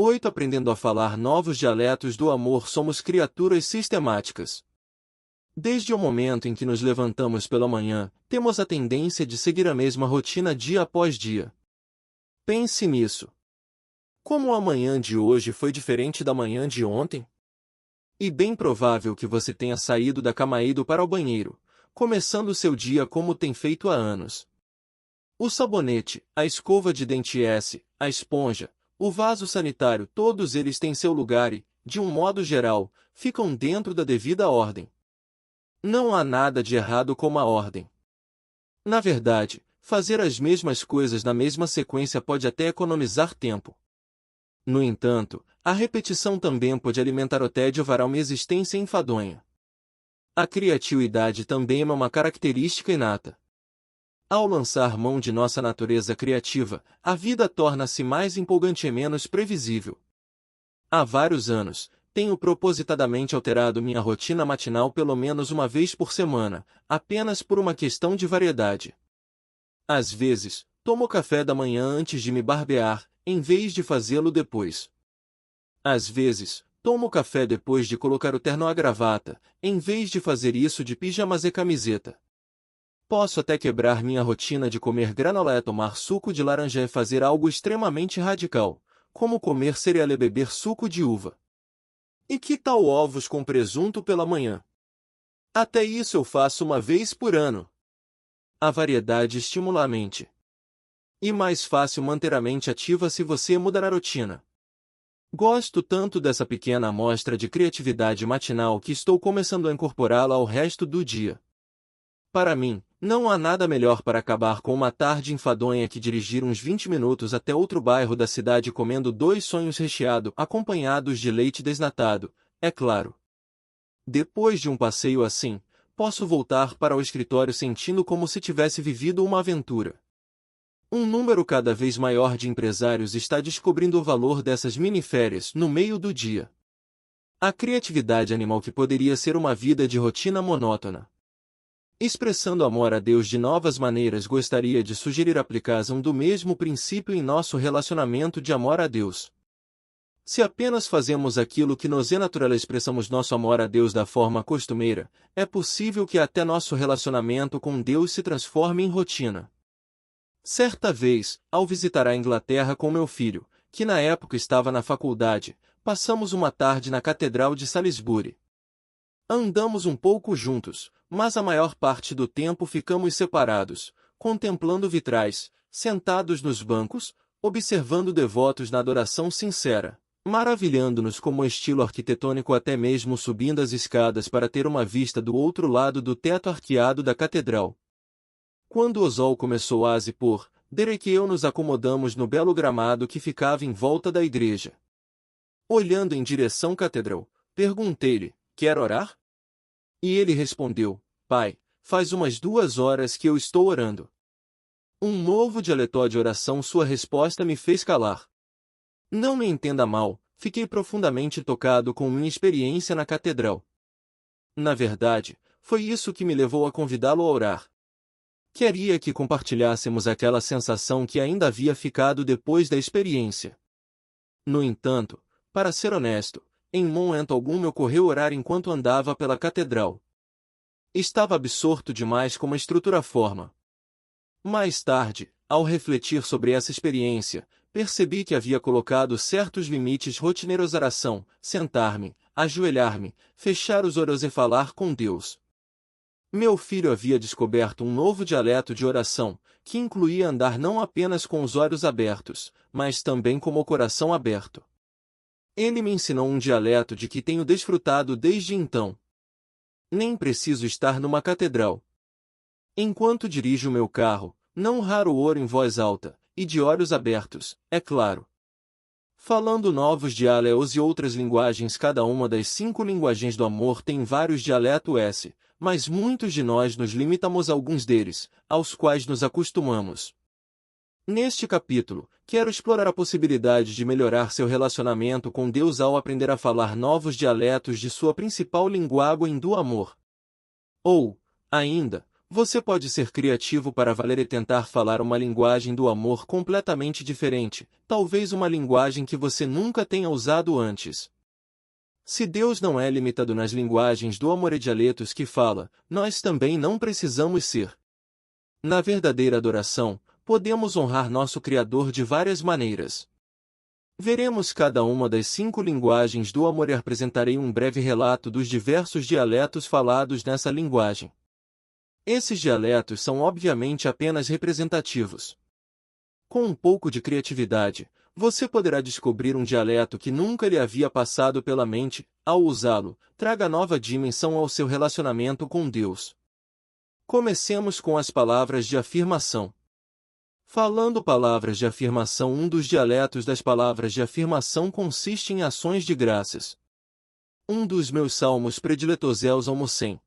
8. Aprendendo a falar novos dialetos do amor. Somos criaturas sistemáticas. Desde o momento em que nos levantamos pela manhã, temos a tendência de seguir a mesma rotina dia após dia. Pense nisso. Como a manhã de hoje foi diferente da manhã de ontem? E bem provável que você tenha saído da cama e ido para o banheiro, começando o seu dia como tem feito há anos. O sabonete, a escova de dente a esponja, o vaso sanitário, todos eles têm seu lugar e, de um modo geral, ficam dentro da devida ordem. Não há nada de errado com a ordem. Na verdade, fazer as mesmas coisas na mesma sequência pode até economizar tempo. No entanto, a repetição também pode alimentar o tédio e varar uma existência enfadonha. A criatividade também é uma característica inata. Ao lançar mão de nossa natureza criativa, a vida torna-se mais empolgante e menos previsível. Há vários anos, tenho propositadamente alterado minha rotina matinal pelo menos uma vez por semana, apenas por uma questão de variedade. Às vezes, tomo café da manhã antes de me barbear, em vez de fazê-lo depois. Às vezes, tomo café depois de colocar o terno à gravata, em vez de fazer isso de pijamas e camiseta. Posso até quebrar minha rotina de comer granola e tomar suco de laranja e fazer algo extremamente radical, como comer cereal e beber suco de uva. E que tal ovos com presunto pela manhã? Até isso eu faço uma vez por ano. A variedade estimula a mente. E mais fácil manter a mente ativa se você mudar a rotina. Gosto tanto dessa pequena amostra de criatividade matinal que estou começando a incorporá-la ao resto do dia. Para mim, não há nada melhor para acabar com uma tarde enfadonha que dirigir uns 20 minutos até outro bairro da cidade comendo 2 sonhos recheados acompanhados de leite desnatado, é claro. Depois de um passeio assim, posso voltar para o escritório sentindo como se tivesse vivido uma aventura. Um número cada vez maior de empresários está descobrindo o valor dessas mini-férias no meio do dia. A criatividade animal que poderia ser uma vida de rotina monótona. Expressando amor a Deus de novas maneiras, gostaria de sugerir a aplicação do mesmo princípio em nosso relacionamento de amor a Deus. Se apenas fazemos aquilo que nos é natural e expressamos nosso amor a Deus da forma costumeira, é possível que até nosso relacionamento com Deus se transforme em rotina. Certa vez, ao visitar a Inglaterra com meu filho, que na época estava na faculdade, passamos uma tarde na Catedral de Salisbury. Andamos um pouco juntos, mas a maior parte do tempo ficamos separados, contemplando vitrais, sentados nos bancos, observando devotos na adoração sincera, maravilhando-nos com o estilo arquitetônico, até mesmo subindo as escadas para ter uma vista do outro lado do teto arqueado da catedral. Quando o sol começou a se pôr, Derek e eu nos acomodamos no belo gramado que ficava em volta da igreja. Olhando em direção à catedral, perguntei-lhe: "Quer orar?" E ele respondeu: "Pai, faz umas 2 horas que eu estou orando." Um novo dialeto de oração. Sua resposta me fez calar. Não me entenda mal, fiquei profundamente tocado com minha experiência na catedral. Na verdade, foi isso que me levou a convidá-lo a orar. Queria que compartilhássemos aquela sensação que ainda havia ficado depois da experiência. No entanto, para ser honesto, em momento algum me ocorreu orar enquanto andava pela catedral. Estava absorto demais com a estrutura forma. Mais tarde, ao refletir sobre essa experiência, percebi que havia colocado certos limites rotineiros à oração: sentar-me, ajoelhar-me, fechar os olhos e falar com Deus. Meu filho havia descoberto um novo dialeto de oração, que incluía andar não apenas com os olhos abertos, mas também com o coração aberto. Ele me ensinou um dialeto de que tenho desfrutado desde então. Nem preciso estar numa catedral. Enquanto dirijo meu carro, não raro oro em voz alta, e de olhos abertos, é claro. Falando novos dialetos e outras linguagens. Cada uma das 5 linguagens do amor tem vários dialetos, mas muitos de nós nos limitamos a alguns deles, aos quais nos acostumamos. Neste capítulo, quero explorar a possibilidade de melhorar seu relacionamento com Deus ao aprender a falar novos dialetos de sua principal linguagem do amor. Ou, ainda, Você pode ser criativo para valer e tentar falar uma linguagem do amor completamente diferente, talvez uma linguagem que você nunca tenha usado antes. Se Deus não é limitado nas linguagens do amor e dialetos que fala, nós também não precisamos ser. Na verdadeira adoração, podemos honrar nosso Criador de várias maneiras. Veremos cada uma das 5 linguagens do amor e apresentarei um breve relato dos diversos dialetos falados nessa linguagem. Esses dialetos são obviamente apenas representativos. Com um pouco de criatividade, você poderá descobrir um dialeto que nunca lhe havia passado pela mente. Ao usá-lo, traga nova dimensão ao seu relacionamento com Deus. Comecemos com as palavras de afirmação. Falando palavras de afirmação, um dos dialetos das palavras de afirmação consiste em ações de graças. Um dos meus salmos prediletos é o Salmo 100.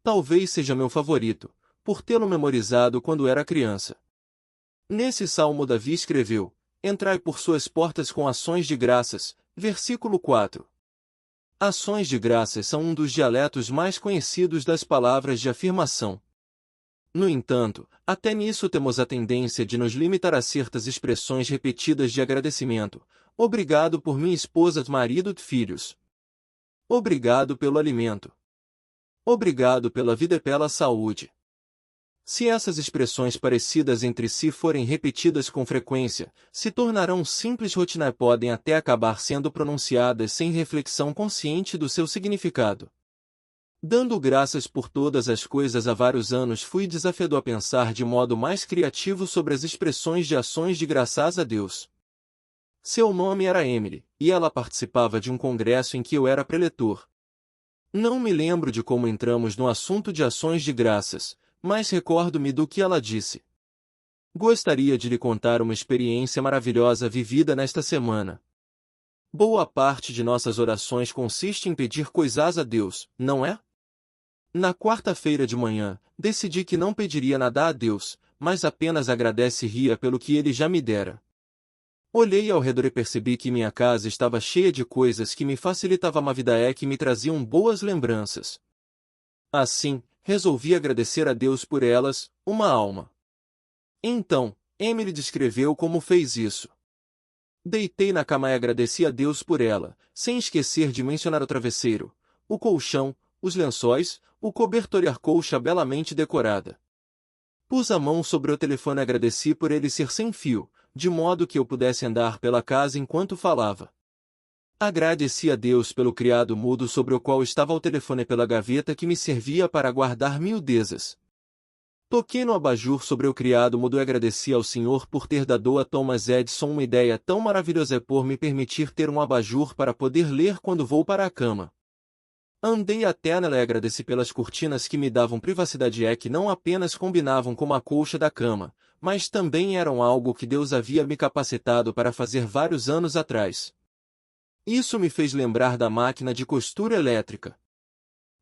Talvez seja meu favorito, por tê-lo memorizado quando era criança. Nesse salmo Davi escreveu: Entrai por suas portas com ações de graças, versículo 4. Ações de graças são um dos dialetos mais conhecidos das palavras de afirmação. No entanto, até nisso temos a tendência de nos limitar a certas expressões repetidas de agradecimento. Obrigado por minha esposa, marido e filhos. Obrigado pelo alimento. Obrigado pela vida e pela saúde. Se essas expressões parecidas entre si forem repetidas com frequência, se tornarão simples rotina e podem até acabar sendo pronunciadas sem reflexão consciente do seu significado. Dando graças por todas as coisas há vários anos fui desafiado a pensar de modo mais criativo sobre as expressões de ações de graças a Deus. Seu nome era Emily, e ela participava de um congresso em que eu era preletor. Não me lembro de como entramos no assunto de ações de graças, mas recordo-me do que ela disse. Gostaria de lhe contar uma experiência maravilhosa vivida nesta semana. Boa parte de nossas orações consiste em pedir coisas a Deus, não é? Na quarta-feira de manhã, decidi que não pediria nada a Deus, mas apenas agradeceria pelo que Ele já me dera. Olhei ao redor e percebi que minha casa estava cheia de coisas que me facilitavam a vida e que me traziam boas lembranças. Assim, resolvi agradecer a Deus por elas, uma alma. Então, Emily descreveu como fez isso. Deitei na cama e agradeci a Deus por ela, sem esquecer de mencionar o travesseiro, o colchão, os lençóis, o cobertor e a colcha belamente decorada. Pus a mão sobre o telefone e agradeci por ele ser sem fio, de modo que eu pudesse andar pela casa enquanto falava. Agradeci a Deus pelo criado mudo sobre o qual estava o telefone e pela gaveta que me servia para guardar miudezas. Toquei no abajur sobre o criado mudo e agradeci ao Senhor por ter dado a Thomas Edison uma ideia tão maravilhosa e por me permitir ter um abajur para poder ler quando vou para a cama. Andei até nela e agradeci pelas cortinas que me davam privacidade e que não apenas combinavam com a colcha da cama, mas também eram algo que Deus havia me capacitado para fazer vários anos atrás. Isso me fez lembrar da máquina de costura elétrica.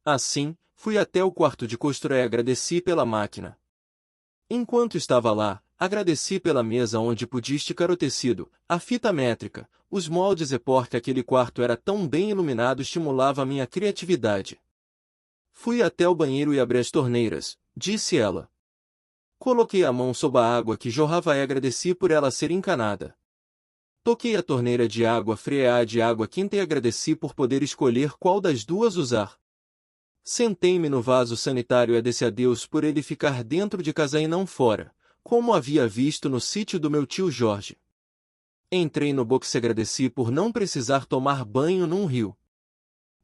Assim, fui até o quarto de costura e agradeci pela máquina. Enquanto estava lá, agradeci pela mesa onde pude esticar o tecido, a fita métrica, os moldes e porque aquele quarto era tão bem iluminado estimulava a minha criatividade. Fui até o banheiro e abri as torneiras, disse ela. Coloquei a mão sob a água que jorrava e agradeci por ela ser encanada. Toquei a torneira de água fria e a de água quente e agradeci por poder escolher qual das duas usar. Sentei-me no vaso sanitário e agradeci a Deus por ele ficar dentro de casa e não fora, como havia visto no sítio do meu tio Jorge. Entrei no box e agradeci por não precisar tomar banho num rio.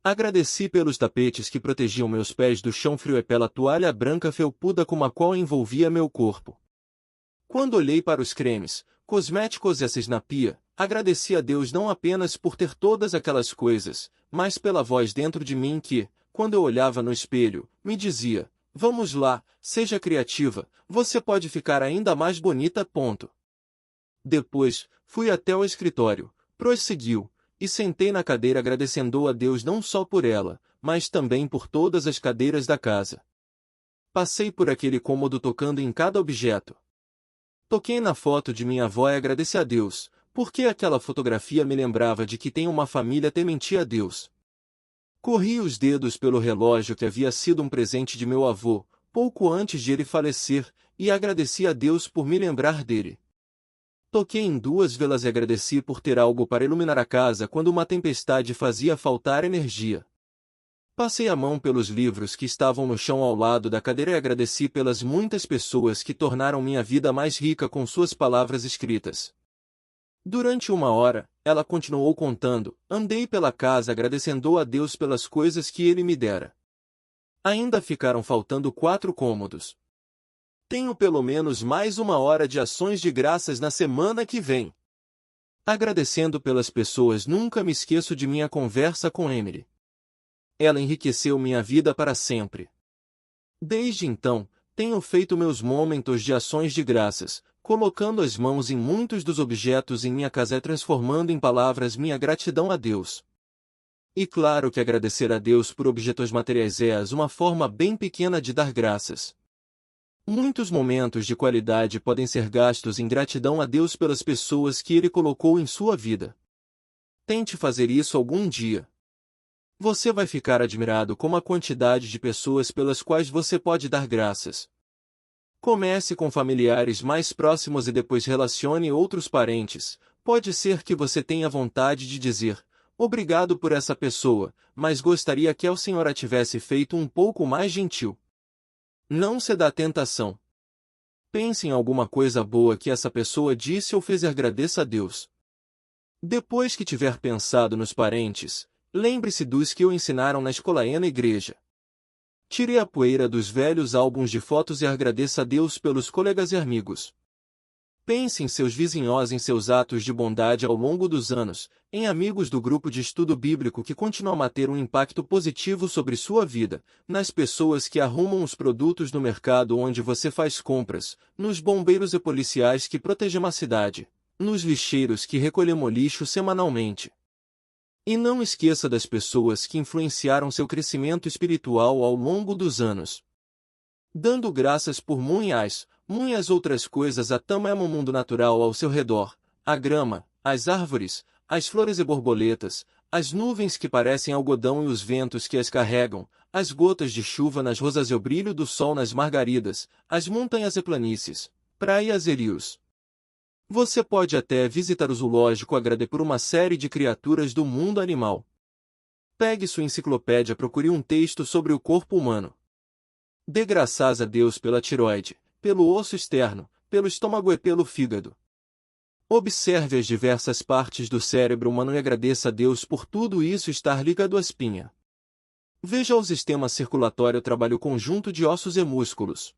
Agradeci pelos tapetes que protegiam meus pés do chão frio e pela toalha branca felpuda com a qual envolvia meu corpo. Quando olhei para os cremes, cosméticos e assis na pia, agradeci a Deus não apenas por ter todas aquelas coisas, mas pela voz dentro de mim que, quando eu olhava no espelho, me dizia: vamos lá, seja criativa, você pode ficar ainda mais bonita. Depois, fui até o escritório, prosseguiu, e sentei na cadeira agradecendo a Deus não só por ela, mas também por todas as cadeiras da casa. Passei por aquele cômodo tocando em cada objeto. Toquei na foto de minha avó e agradeci a Deus, porque aquela fotografia me lembrava de que tem uma família temente a Deus. Corri os dedos pelo relógio que havia sido um presente de meu avô, pouco antes de ele falecer, e agradeci a Deus por me lembrar dele. Toquei em 2 velas e agradeci por ter algo para iluminar a casa quando uma tempestade fazia faltar energia. Passei a mão pelos livros que estavam no chão ao lado da cadeira e agradeci pelas muitas pessoas que tornaram minha vida mais rica com suas palavras escritas. Durante 1 hora, ela continuou contando, andei pela casa agradecendo a Deus pelas coisas que ele me dera. Ainda ficaram faltando 4 cômodos. Tenho pelo menos mais 1 hora de ações de graças na semana que vem. Agradecendo pelas pessoas, nunca me esqueço de minha conversa com Emily. Ela enriqueceu minha vida para sempre. Desde então, tenho feito meus momentos de ações de graças, colocando as mãos em muitos dos objetos em minha casa e transformando em palavras minha gratidão a Deus. E claro que agradecer a Deus por objetos materiais é uma forma bem pequena de dar graças. Muitos momentos de qualidade podem ser gastos em gratidão a Deus pelas pessoas que Ele colocou em sua vida. Tente fazer isso algum dia. Você vai ficar admirado com a quantidade de pessoas pelas quais você pode dar graças. Comece com familiares mais próximos e depois relacione outros parentes. Pode ser que você tenha vontade de dizer, obrigado por essa pessoa, mas gostaria que o Senhor a tivesse feito um pouco mais gentil. Não ceda à tentação. Pense em alguma coisa boa que essa pessoa disse ou fez e agradeça a Deus. Depois que tiver pensado nos parentes, lembre-se dos que o ensinaram na escola e na igreja. Tire a poeira dos velhos álbuns de fotos e agradeça a Deus pelos colegas e amigos. Pense em seus vizinhos, em seus atos de bondade ao longo dos anos, em amigos do grupo de estudo bíblico que continuam a ter um impacto positivo sobre sua vida, nas pessoas que arrumam os produtos no mercado onde você faz compras, nos bombeiros e policiais que protegem a cidade, nos lixeiros que recolhemos lixo semanalmente. E não esqueça das pessoas que influenciaram seu crescimento espiritual ao longo dos anos. Dando graças por muitas outras coisas a o mundo natural ao seu redor, a grama, as árvores, as flores e borboletas, as nuvens que parecem algodão e os ventos que as carregam, as gotas de chuva nas rosas e o brilho do sol nas margaridas, as montanhas e planícies, praias e rios. Você pode até visitar o zoológico e agradecer por uma série de criaturas do mundo animal. Pegue sua enciclopédia e procure um texto sobre o corpo humano. Dê graças a Deus pela tireoide, pelo osso externo, pelo estômago e pelo fígado. Observe as diversas partes do cérebro humano e agradeça a Deus por tudo isso estar ligado à espinha. Veja o sistema circulatório, trabalho conjunto de ossos e músculos.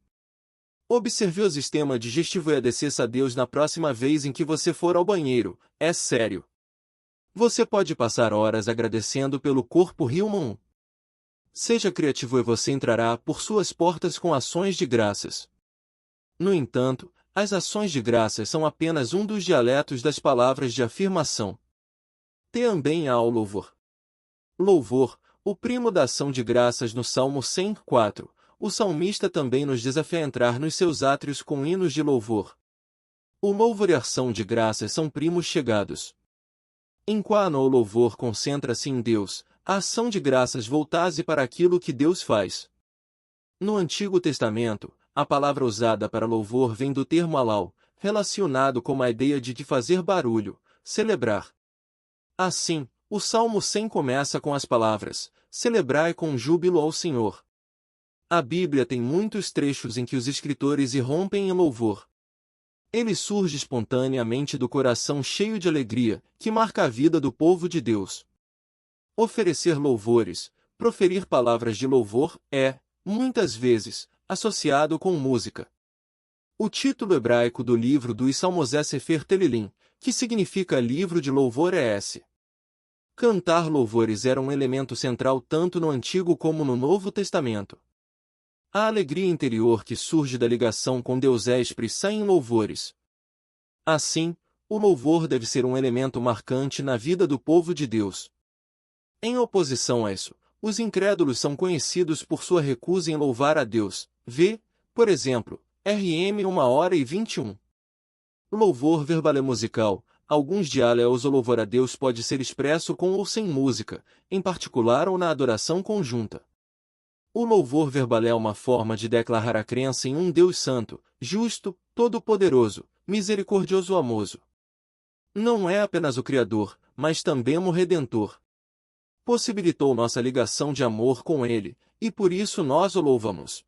Observe o sistema digestivo e agradeça a Deus na próxima vez em que você for ao banheiro, é sério. Você pode passar horas agradecendo pelo corpo humano. Seja criativo e você entrará por suas portas com ações de graças. No entanto, as ações de graças são apenas um dos dialetos das palavras de afirmação. Também há o louvor. Louvor, o primo da ação de graças no Salmo 104, o salmista também nos desafia a entrar nos seus átrios com hinos de louvor. O louvor e a ação de graças são primos chegados. Enquanto o louvor concentra-se em Deus, a ação de graças volta-se para aquilo que Deus faz. No Antigo Testamento, a palavra usada para louvor vem do termo halal, relacionado com a ideia de fazer barulho, celebrar. Assim, o Salmo 100 começa com as palavras, celebrai com júbilo ao Senhor. A Bíblia tem muitos trechos em que os escritores irrompem em louvor. Ele surge espontaneamente do coração cheio de alegria, que marca a vida do povo de Deus. Oferecer louvores, proferir palavras de louvor, é, muitas vezes, associado com música. O título hebraico do livro dos Salmos é Sefer Telilim, que significa livro de louvor é. Cantar louvores era um elemento central tanto no Antigo como no Novo Testamento. A alegria interior que surge da ligação com Deus é expressa em louvores. Assim, o louvor deve ser um elemento marcante na vida do povo de Deus. Em oposição a isso, os incrédulos são conhecidos por sua recusa em louvar a Deus. Vê, por exemplo, RM 1h21. Louvor verbal e musical. Alguns dialetos o louvor a Deus pode ser expresso com ou sem música, em particular ou na adoração conjunta. O louvor verbal é uma forma de declarar a crença em um Deus santo, justo, todo-poderoso, misericordioso e amoroso. Não é apenas o Criador, mas também o Redentor. Possibilitou nossa ligação de amor com Ele, e por isso nós o louvamos.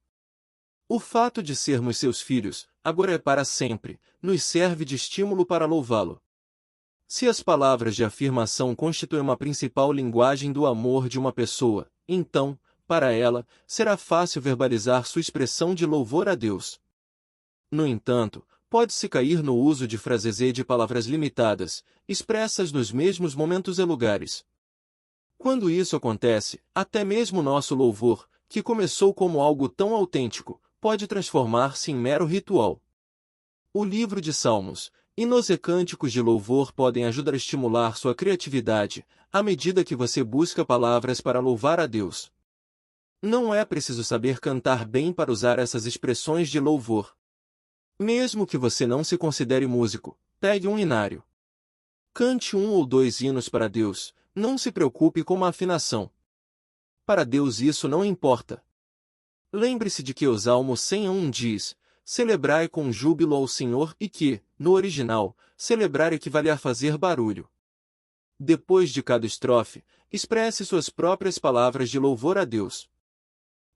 O fato de sermos seus filhos, agora é para sempre, nos serve de estímulo para louvá-lo. Se as palavras de afirmação constituem uma principal linguagem do amor de uma pessoa, então, para ela, será fácil verbalizar sua expressão de louvor a Deus. No entanto, pode-se cair no uso de frases e de palavras limitadas, expressas nos mesmos momentos e lugares. Quando isso acontece, até mesmo nosso louvor, que começou como algo tão autêntico, pode transformar-se em mero ritual. O livro de Salmos, hinos e cânticos de louvor podem ajudar a estimular sua criatividade, à medida que você busca palavras para louvar a Deus. Não é preciso saber cantar bem para usar essas expressões de louvor. Mesmo que você não se considere músico, pegue um hinário. Cante 1 ou 2 hinos para Deus, não se preocupe com a afinação. Para Deus isso não importa. Lembre-se de que o Salmo 101 diz, celebrai com júbilo ao Senhor e que, no original, celebrar equivale a fazer barulho. Depois de cada estrofe, expresse suas próprias palavras de louvor a Deus.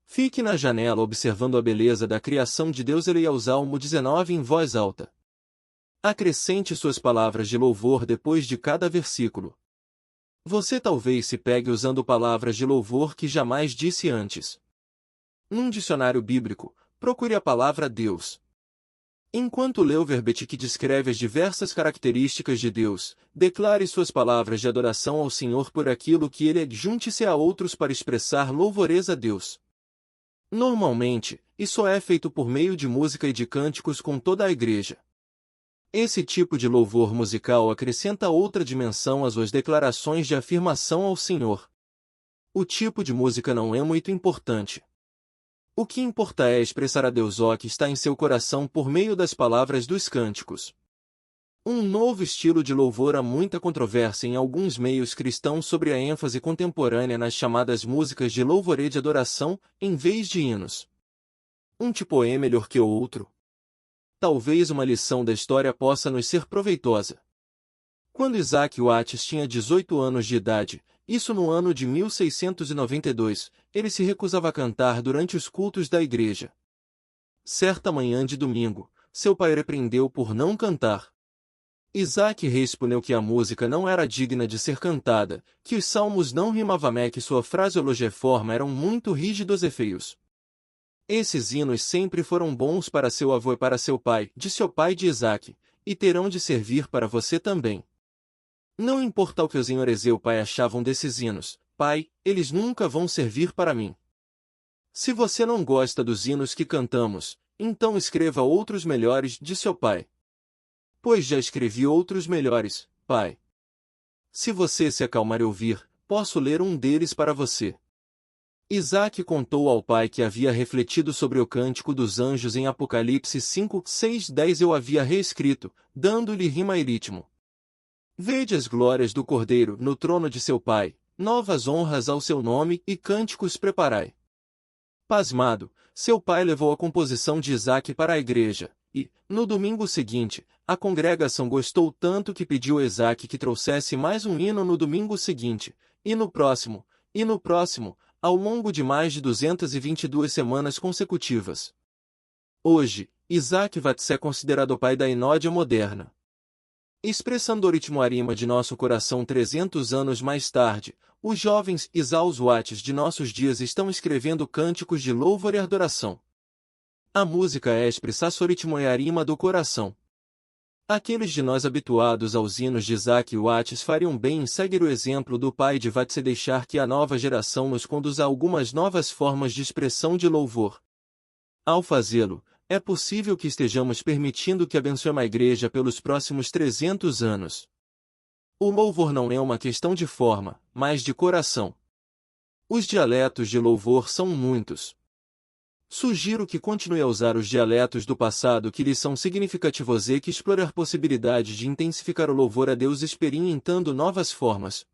Fique na janela observando a beleza da criação de Deus e leia o Salmo 19 em voz alta. Acrescente suas palavras de louvor depois de cada versículo. Você talvez se pegue usando palavras de louvor que jamais disse antes. Num dicionário bíblico, procure a palavra Deus. Enquanto lê o verbete que descreve as diversas características de Deus, declare suas palavras de adoração ao Senhor por aquilo que Ele é. Junte-se a outros para expressar louvores a Deus. Normalmente, isso é feito por meio de música e de cânticos com toda a igreja. Esse tipo de louvor musical acrescenta outra dimensão às suas declarações de afirmação ao Senhor. O tipo de música não é muito importante. O que importa é expressar a Deus o que está em seu coração por meio das palavras dos cânticos. Um novo estilo de louvor há muita controvérsia em alguns meios cristãos sobre a ênfase contemporânea nas chamadas músicas de louvor e de adoração, em vez de hinos. Um tipo é melhor que o outro? Talvez uma lição da história possa nos ser proveitosa. Quando Isaac Watts tinha 18 anos de idade, isso no ano de 1692, ele se recusava a cantar durante os cultos da igreja. Certa manhã de domingo, seu pai repreendeu por não cantar. Isaac respondeu que a música não era digna de ser cantada, que os salmos não rimavam e que sua fraseologia e forma eram muito rígidos e feios. Esses hinos sempre foram bons para seu avô e para seu pai, disse o pai de Isaac, e terão de servir para você também. Não importa o que o senhores e o pai achavam desses hinos, pai, eles nunca vão servir para mim. Se você não gosta dos hinos que cantamos, então escreva outros melhores, disse o pai. Pois já escrevi outros melhores, pai. Se você se acalmar e ouvir, posso ler um deles para você. Isaac contou ao pai que havia refletido sobre o cântico dos anjos em Apocalipse 5, 6, 10 eu havia reescrito, dando-lhe rima e ritmo. Vede as glórias do Cordeiro no trono de seu pai, novas honras ao seu nome e cânticos preparai. Pasmado, seu pai levou a composição de Isaac para a igreja, e, no domingo seguinte, a congregação gostou tanto que pediu a Isaac que trouxesse mais um hino no domingo seguinte, e no próximo, ao longo de mais de 222 semanas consecutivas. Hoje, Isaac Watts é considerado o pai da inódia moderna. Expressando o ritmo arima de nosso coração 300 anos mais tarde, os jovens Isaac Watts de nossos dias estão escrevendo cânticos de louvor e adoração. A música é expressar o ritmo e arima do coração. Aqueles de nós habituados aos hinos de Isaac Watts fariam bem em seguir o exemplo do pai de Watts e deixar que a nova geração nos conduza a algumas novas formas de expressão de louvor. Ao fazê-lo, é possível que estejamos permitindo que abençoe a igreja pelos próximos 300 anos. O louvor não é uma questão de forma, mas de coração. Os dialetos de louvor são muitos. Sugiro que continue a usar os dialetos do passado que lhes são significativos e que explorar possibilidades de intensificar o louvor a Deus experimentando novas formas.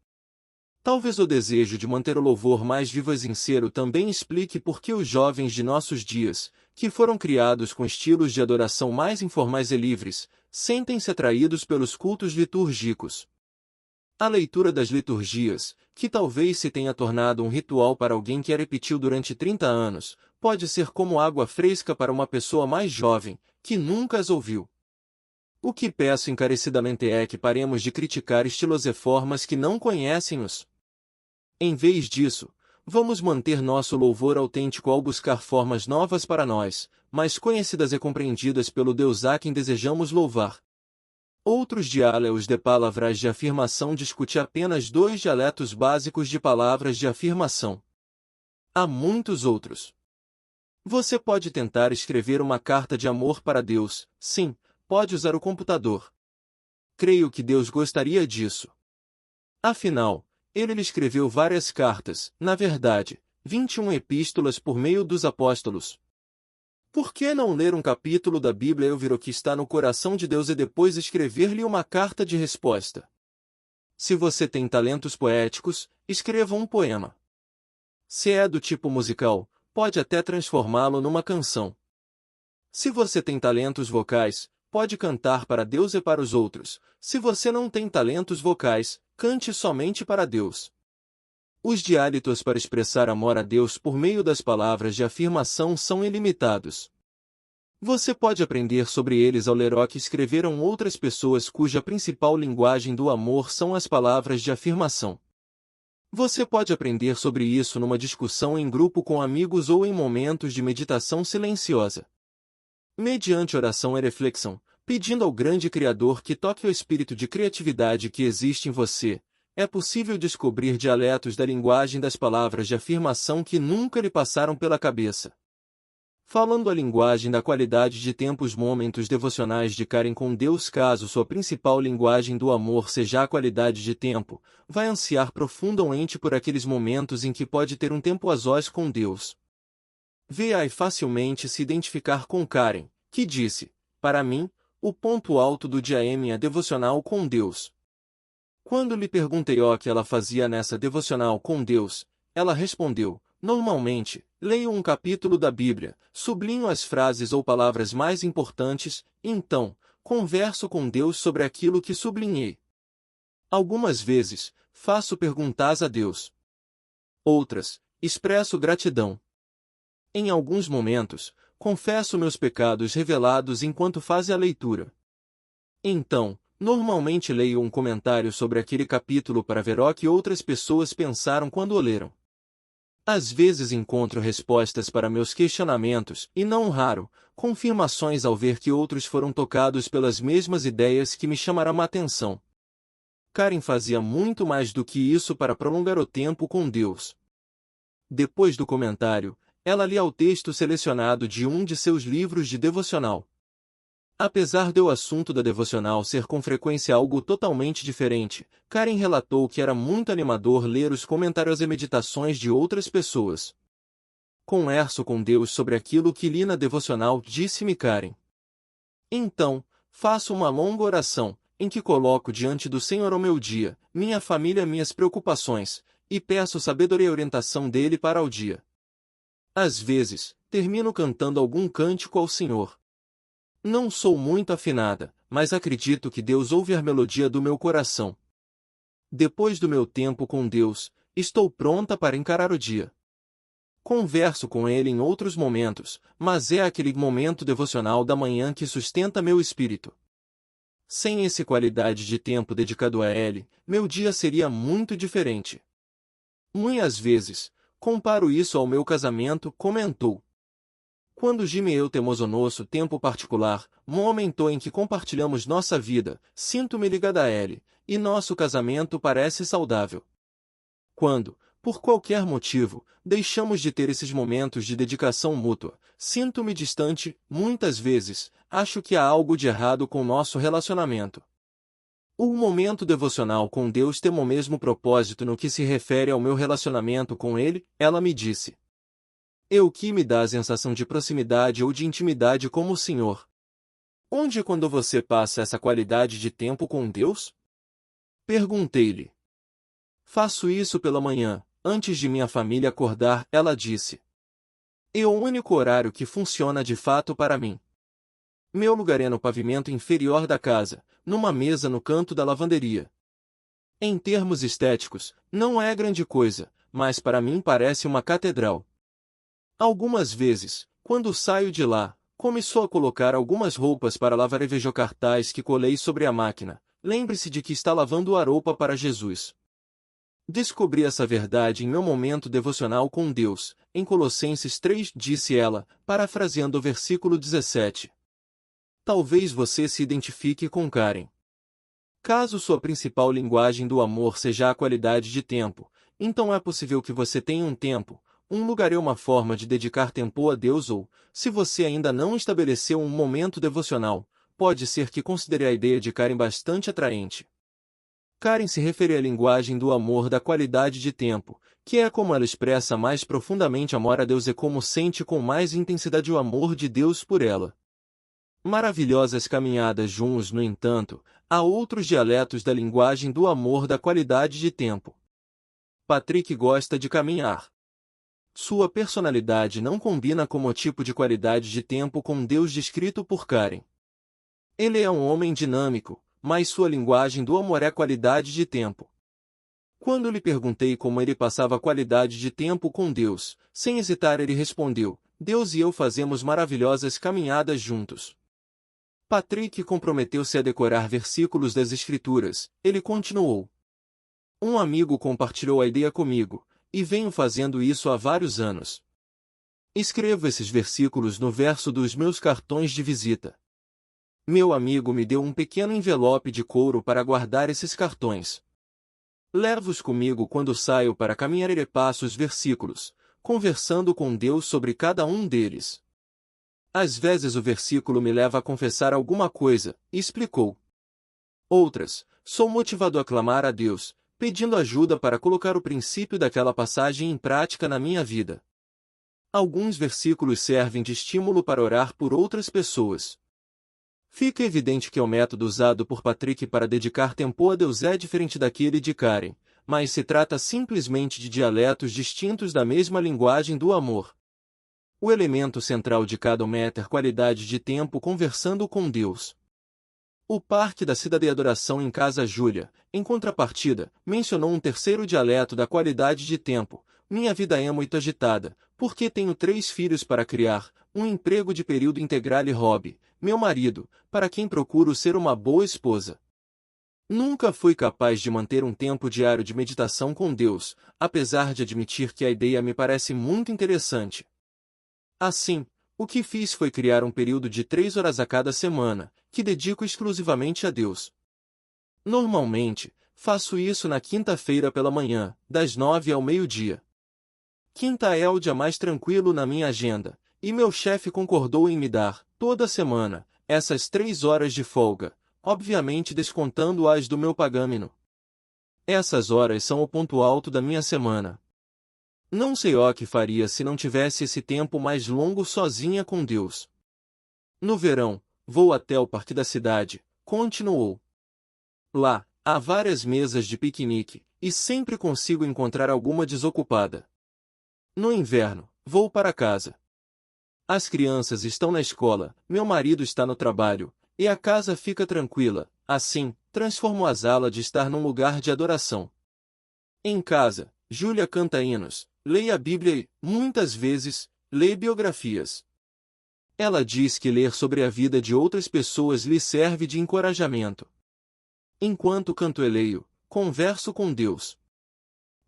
Talvez o desejo de manter o louvor mais vivo e sincero também explique por que os jovens de nossos dias, que foram criados com estilos de adoração mais informais e livres, sentem-se atraídos pelos cultos litúrgicos. A leitura das liturgias, que talvez se tenha tornado um ritual para alguém que a repetiu durante 30 anos, pode ser como água fresca para uma pessoa mais jovem, que nunca as ouviu. O que peço encarecidamente é que paremos de criticar estilos e formas que não conhecem-os. Em vez disso, vamos manter nosso louvor autêntico ao buscar formas novas para nós, mais conhecidas e compreendidas pelo Deus a quem desejamos louvar. Outros diálogos de palavras de afirmação discute apenas 2 dialetos básicos de palavras de afirmação. Há muitos outros. Você pode tentar escrever uma carta de amor para Deus, sim, pode usar o computador. Creio que Deus gostaria disso. Afinal, ele lhe escreveu várias cartas, na verdade, 21 epístolas por meio dos apóstolos. Por que não ler um capítulo da Bíblia e ouvir o que está no coração de Deus e depois escrever-lhe uma carta de resposta? Se você tem talentos poéticos, escreva um poema. Se é do tipo musical, pode até transformá-lo numa canção. Se você tem talentos vocais, pode cantar para Deus e para os outros. Se você não tem talentos vocais, cante somente para Deus. Os diáletos para expressar amor a Deus por meio das palavras de afirmação são ilimitados. Você pode aprender sobre eles ao ler o que escreveram outras pessoas cuja principal linguagem do amor são as palavras de afirmação. Você pode aprender sobre isso numa discussão em grupo com amigos ou em momentos de meditação silenciosa. Mediante oração e reflexão, pedindo ao grande Criador que toque o espírito de criatividade que existe em você, é possível descobrir dialetos da linguagem das palavras de afirmação que nunca lhe passaram pela cabeça. Falando a linguagem da qualidade de tempo, os momentos devocionais de Karen com Deus, caso sua principal linguagem do amor seja a qualidade de tempo, vai ansiar profundamente por aqueles momentos em que pode ter um tempo a sós com Deus. Vê-a e facilmente se identificar com Karen, que disse, para mim, o ponto alto do dia é minha devocional com Deus. Quando lhe perguntei o que ela fazia nessa devocional com Deus, ela respondeu, normalmente, leio um capítulo da Bíblia, sublinho as frases ou palavras mais importantes, então, converso com Deus sobre aquilo que sublinhei. Algumas vezes, faço perguntas a Deus. Outras, expresso gratidão. Em alguns momentos, confesso meus pecados revelados enquanto faço a leitura. Então, normalmente leio um comentário sobre aquele capítulo para ver o que outras pessoas pensaram quando o leram. Às vezes encontro respostas para meus questionamentos, e não raro, confirmações ao ver que outros foram tocados pelas mesmas ideias que me chamaram a atenção. Karen fazia muito mais do que isso para prolongar o tempo com Deus. Depois do comentário, ela lia o texto selecionado de um de seus livros de devocional. Apesar de o assunto da devocional ser com frequência algo totalmente diferente, Karen relatou que era muito animador ler os comentários e meditações de outras pessoas. Converso com Deus sobre aquilo que li na devocional, disse-me Karen. Então, faço uma longa oração, em que coloco diante do Senhor o meu dia, minha família e minhas preocupações, e peço sabedoria e orientação dele para o dia. Às vezes, termino cantando algum cântico ao Senhor. Não sou muito afinada, mas acredito que Deus ouve a melodia do meu coração. Depois do meu tempo com Deus, estou pronta para encarar o dia. Converso com Ele em outros momentos, mas é aquele momento devocional da manhã que sustenta meu espírito. Sem essa qualidade de tempo dedicado a Ele, meu dia seria muito diferente. Muitas vezes, comparo isso ao meu casamento, comentou. Quando Jimmy e eu temos o nosso tempo particular, momento em que compartilhamos nossa vida, sinto-me ligada a ele, e nosso casamento parece saudável. Quando, por qualquer motivo, deixamos de ter esses momentos de dedicação mútua, sinto-me distante, muitas vezes, acho que há algo de errado com nosso relacionamento. O momento devocional com Deus tem o mesmo propósito no que se refere ao meu relacionamento com Ele, ela me disse. O que me dá a sensação de proximidade ou de intimidade como o Senhor. Onde e quando você passa essa qualidade de tempo com Deus? Perguntei-lhe. Faço isso pela manhã, antes de minha família acordar, ela disse. É o único horário que funciona de fato para mim. Meu lugar é no pavimento inferior da casa, numa mesa no canto da lavanderia. Em termos estéticos, não é grande coisa, mas para mim parece uma catedral. Algumas vezes, quando saio de lá, começou a colocar algumas roupas para lavar e vejo cartaz que colei sobre a máquina. Lembre-se de que está lavando a roupa para Jesus. Descobri essa verdade em meu momento devocional com Deus, em Colossenses 3, disse ela, parafraseando o versículo 17. Talvez você se identifique com Karen. Caso sua principal linguagem do amor seja a qualidade de tempo, então é possível que você tenha um tempo, um lugar e uma forma de dedicar tempo a Deus ou, se você ainda não estabeleceu um momento devocional, pode ser que considere a ideia de Karen bastante atraente. Karen se refere à linguagem do amor da qualidade de tempo, que é como ela expressa mais profundamente amor a Deus e como sente com mais intensidade o amor de Deus por ela. Maravilhosas caminhadas juntos, no entanto, há outros dialetos da linguagem do amor da qualidade de tempo. Patrick gosta de caminhar. Sua personalidade não combina com o tipo de qualidade de tempo com Deus descrito por Karen. Ele é um homem dinâmico, mas sua linguagem do amor é qualidade de tempo. Quando lhe perguntei como ele passava qualidade de tempo com Deus, sem hesitar ele respondeu, Deus e eu fazemos maravilhosas caminhadas juntos. Patrick comprometeu-se a decorar versículos das Escrituras. Ele continuou. Um amigo compartilhou a ideia comigo, e venho fazendo isso há vários anos. Escrevo esses versículos no verso dos meus cartões de visita. Meu amigo me deu um pequeno envelope de couro para guardar esses cartões. Levo-os comigo quando saio para caminhar e passo os versículos, conversando com Deus sobre cada um deles. Às vezes o versículo me leva a confessar alguma coisa, explicou. Outras, sou motivado a clamar a Deus, pedindo ajuda para colocar o princípio daquela passagem em prática na minha vida. Alguns versículos servem de estímulo para orar por outras pessoas. Fica evidente que o método usado por Patrick para dedicar tempo a Deus é diferente daquele de Karen, mas se trata simplesmente de dialetos distintos da mesma linguagem do amor. O elemento central de cada um é ter qualidade de tempo conversando com Deus. O Parque da Cidade e Adoração em Casa Júlia, em contrapartida, mencionou um terceiro dialeto da qualidade de tempo. Minha vida é muito agitada, porque tenho 3 filhos para criar, um emprego de período integral e hobby, meu marido, para quem procuro ser uma boa esposa. Nunca fui capaz de manter um tempo diário de meditação com Deus, apesar de admitir que a ideia me parece muito interessante. Assim, o que fiz foi criar um período de 3 horas a cada semana, que dedico exclusivamente a Deus. Normalmente, faço isso na quinta-feira pela manhã, das 9 ao meio-dia. Quinta é o dia mais tranquilo na minha agenda, e meu chefe concordou em me dar, toda semana, essas 3 horas de folga, obviamente descontando as do meu pagamento. Essas horas são o ponto alto da minha semana. Não sei o que faria se não tivesse esse tempo mais longo sozinha com Deus. No verão, vou até o parque da cidade, continuou. Lá, há várias mesas de piquenique, e sempre consigo encontrar alguma desocupada. No inverno, vou para casa. As crianças estão na escola, meu marido está no trabalho, e a casa fica tranquila. Assim, transformo a sala de estar num lugar de adoração. Em casa, Júlia canta hinos, lê a Bíblia e, muitas vezes, lê biografias. Ela diz que ler sobre a vida de outras pessoas lhe serve de encorajamento. Enquanto canto e leio, converso com Deus.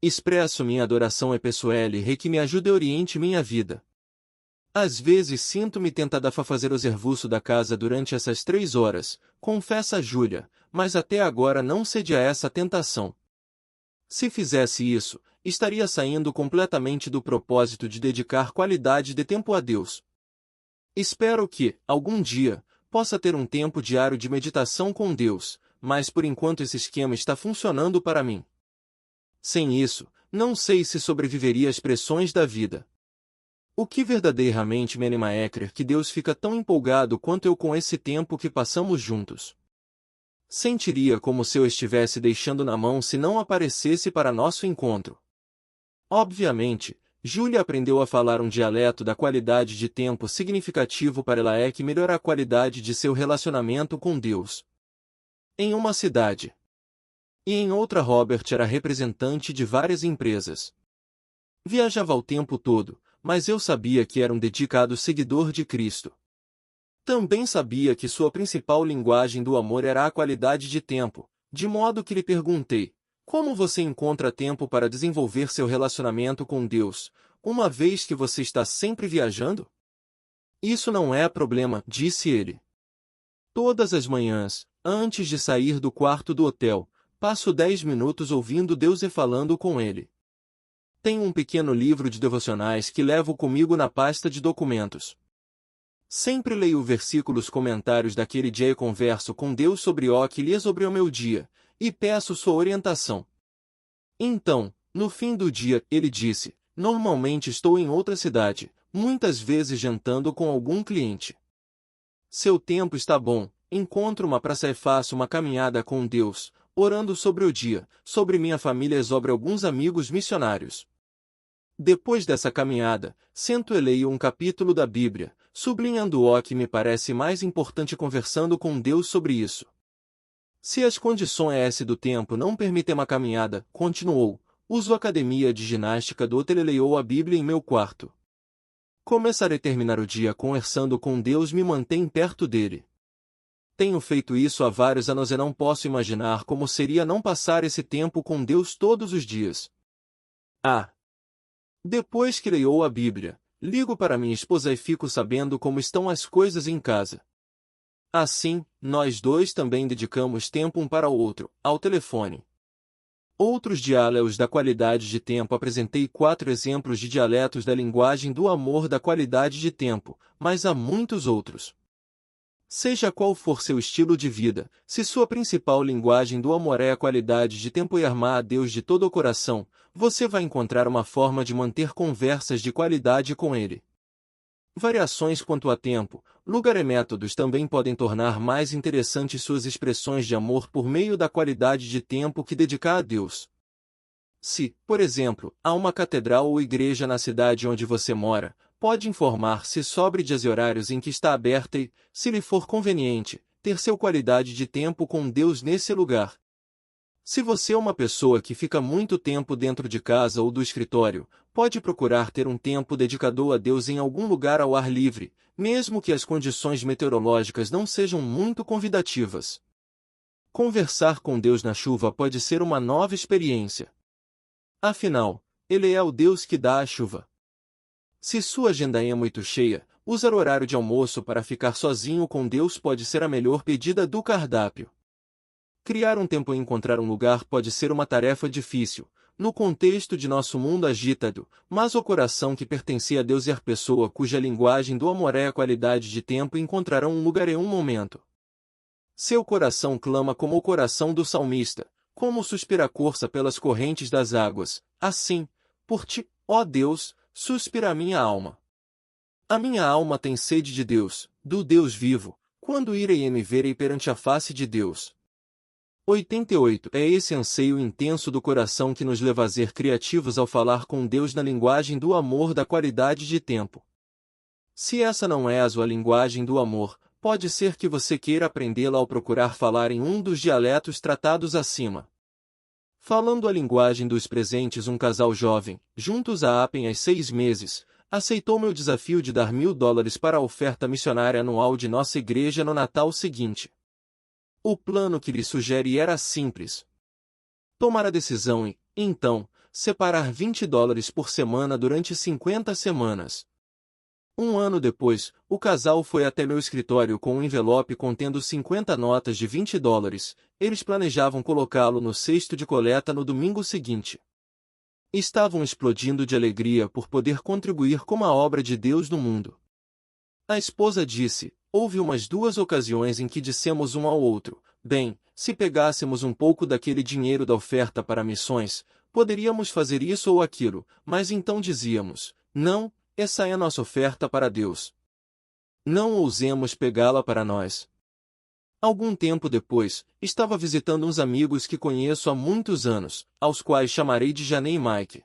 Expresso minha adoração a Pessoal e que me ajude e oriente minha vida. Às vezes sinto-me tentada a fazer o serviço da casa durante essas 3 horas, confessa Júlia, mas até agora não cedi a essa tentação. Se fizesse isso, estaria saindo completamente do propósito de dedicar qualidade de tempo a Deus. Espero que, algum dia, possa ter um tempo diário de meditação com Deus, mas por enquanto esse esquema está funcionando para mim. Sem isso, não sei se sobreviveria às pressões da vida. O que verdadeiramente me anima é crer que Deus fica tão empolgado quanto eu com esse tempo que passamos juntos. Sentiria como se eu estivesse deixando na mão se não aparecesse para nosso encontro. Obviamente, Júlia aprendeu a falar um dialeto da qualidade de tempo significativo para ela é que melhora a qualidade de seu relacionamento com Deus. Em uma cidade. E em outra Robert era representante de várias empresas. Viajava o tempo todo, mas eu sabia que era um dedicado seguidor de Cristo. Também sabia que sua principal linguagem do amor era a qualidade de tempo, de modo que lhe perguntei: como você encontra tempo para desenvolver seu relacionamento com Deus, uma vez que você está sempre viajando? Isso não é problema, disse ele. Todas as manhãs, antes de sair do quarto do hotel, passo 10 minutos ouvindo Deus e falando com Ele. Tenho um pequeno livro de devocionais que levo comigo na pasta de documentos. Sempre leio versículos comentários daquele dia e converso com Deus sobre o que lhe sobre o meu dia, e peço sua orientação. Então, no fim do dia, ele disse, normalmente estou em outra cidade, muitas vezes jantando com algum cliente. Seu tempo está bom, encontro uma praça e faço uma caminhada com Deus, orando sobre o dia, sobre minha família e sobre alguns amigos missionários. Depois dessa caminhada, sento e leio um capítulo da Bíblia, sublinhando o que me parece mais importante conversando com Deus sobre isso. Se as condições do tempo não permitem uma caminhada, continuou, uso a academia de ginástica do hotel e leio a Bíblia em meu quarto. Começar e terminar o dia conversando com Deus me mantém perto dele. Tenho feito isso há vários anos e não posso imaginar como seria não passar esse tempo com Deus todos os dias. Depois que leio a Bíblia, ligo para minha esposa e fico sabendo como estão as coisas em casa. Assim, nós dois também dedicamos tempo um para o outro, ao telefone. Outros diálogos da qualidade de tempo. Apresentei 4 exemplos de dialetos da linguagem do amor da qualidade de tempo, mas há muitos outros. Seja qual for seu estilo de vida, se sua principal linguagem do amor é a qualidade de tempo e amar a Deus de todo o coração, você vai encontrar uma forma de manter conversas de qualidade com Ele. Variações quanto a tempo, lugar e métodos também podem tornar mais interessantes suas expressões de amor por meio da qualidade de tempo que dedicar a Deus. Se, por exemplo, há uma catedral ou igreja na cidade onde você mora, pode informar-se sobre dias e horários em que está aberta e, se lhe for conveniente, ter seu qualidade de tempo com Deus nesse lugar. Se você é uma pessoa que fica muito tempo dentro de casa ou do escritório, pode procurar ter um tempo dedicado a Deus em algum lugar ao ar livre, mesmo que as condições meteorológicas não sejam muito convidativas. Conversar com Deus na chuva pode ser uma nova experiência. Afinal, Ele é o Deus que dá a chuva. Se sua agenda é muito cheia, usar o horário de almoço para ficar sozinho com Deus pode ser a melhor pedida do cardápio. Criar um tempo e encontrar um lugar pode ser uma tarefa difícil, no contexto de nosso mundo agitado, mas o coração que pertence a Deus e a pessoa cuja linguagem do amor é a qualidade de tempo encontrarão um lugar e um momento. Seu coração clama como o coração do salmista, como suspira a corça pelas correntes das águas, assim, por ti, ó Deus, suspira a minha alma. A minha alma tem sede de Deus, do Deus vivo, quando irei e me verei perante a face de Deus. 88. É esse anseio intenso do coração que nos leva a ser criativos ao falar com Deus na linguagem do amor da qualidade de tempo. Se essa não é a sua linguagem do amor, pode ser que você queira aprendê-la ao procurar falar em um dos dialetos tratados acima. Falando a linguagem dos presentes, um casal jovem, juntos há apenas 6 meses, aceitou meu desafio de dar $1.000 para a oferta missionária anual de nossa igreja no Natal seguinte. O plano que lhe sugere era simples. Tomar a decisão e, então, separar $20 por semana durante 50 semanas. Um ano depois, o casal foi até meu escritório com um envelope contendo 50 notas de $20. Eles planejavam colocá-lo no cesto de coleta no domingo seguinte. Estavam explodindo de alegria por poder contribuir com a obra de Deus no mundo. A esposa disse: houve umas 2 ocasiões em que dissemos um ao outro: bem, se pegássemos um pouco daquele dinheiro da oferta para missões, poderíamos fazer isso ou aquilo, mas então dizíamos: não, essa é a nossa oferta para Deus. Não ousemos pegá-la para nós. Algum tempo depois, estava visitando uns amigos que conheço há muitos anos, aos quais chamarei de Jane e Mike.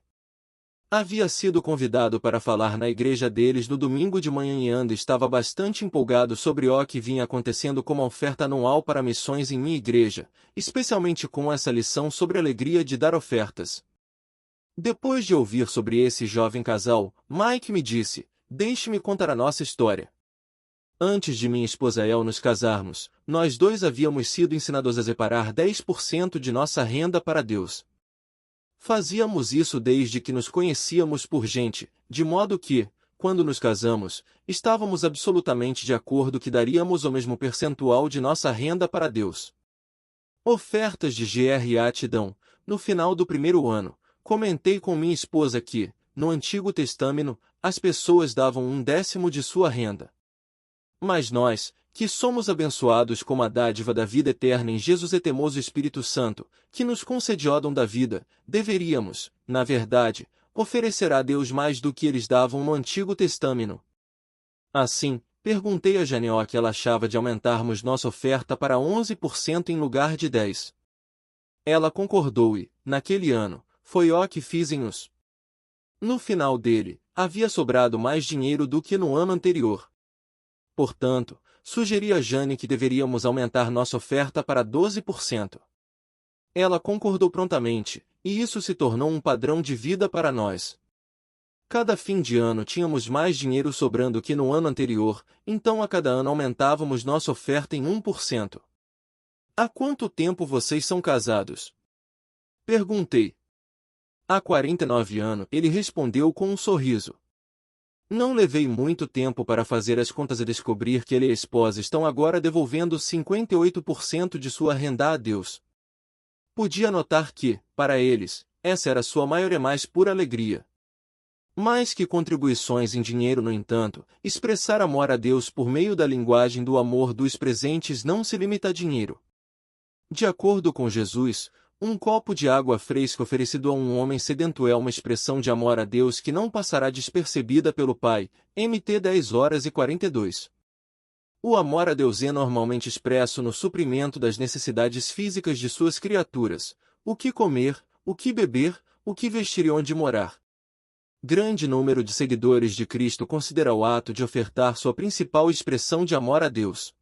Havia sido convidado para falar na igreja deles no domingo de manhã e ainda estava bastante empolgado sobre o que vinha acontecendo como oferta anual para missões em minha igreja, especialmente com essa lição sobre a alegria de dar ofertas. Depois de ouvir sobre esse jovem casal, Mike me disse: "Deixe-me contar a nossa história. Antes de minha esposa e eu nos casarmos, nós dois havíamos sido ensinados a separar 10% de nossa renda para Deus. Fazíamos isso desde que nos conhecíamos por gente, de modo que, quando nos casamos, estávamos absolutamente de acordo que daríamos o mesmo percentual de nossa renda para Deus. Ofertas de gratidão. No final do primeiro ano, comentei com minha esposa que, no Antigo Testamento, as pessoas davam 1/10 de sua renda. Mas nós, que somos abençoados com a dádiva da vida eterna em Jesus e temoso Espírito Santo, que nos concede o dom da vida, deveríamos, na verdade, oferecer a Deus mais do que eles davam no Antigo Testamento. Assim, perguntei a Jane o que ela achava de aumentarmos nossa oferta para 11% em lugar de 10%. Ela concordou e, naquele ano, foi o que fizemos. No final dele, havia sobrado mais dinheiro do que no ano anterior. Portanto, sugeri a Jane que deveríamos aumentar nossa oferta para 12%. Ela concordou prontamente, e isso se tornou um padrão de vida para nós. Cada fim de ano tínhamos mais dinheiro sobrando que no ano anterior, então a cada ano aumentávamos nossa oferta em 1%. Há quanto tempo vocês são casados? Perguntei. Há 49 anos, ele respondeu com um sorriso. Não levei muito tempo para fazer as contas e descobrir que ele e a esposa estão agora devolvendo 58% de sua renda a Deus. Podia notar que, para eles, essa era sua maior e mais pura alegria. Mais que contribuições em dinheiro, no entanto, expressar amor a Deus por meio da linguagem do amor dos presentes não se limita a dinheiro. De acordo com Jesus, um copo de água fresca oferecido a um homem sedento é uma expressão de amor a Deus que não passará despercebida pelo Pai. Mt 10:42. O amor a Deus é normalmente expresso no suprimento das necessidades físicas de suas criaturas: o que comer, o que beber, o que vestir e onde morar. Grande número de seguidores de Cristo considera o ato de ofertar sua principal expressão de amor a Deus.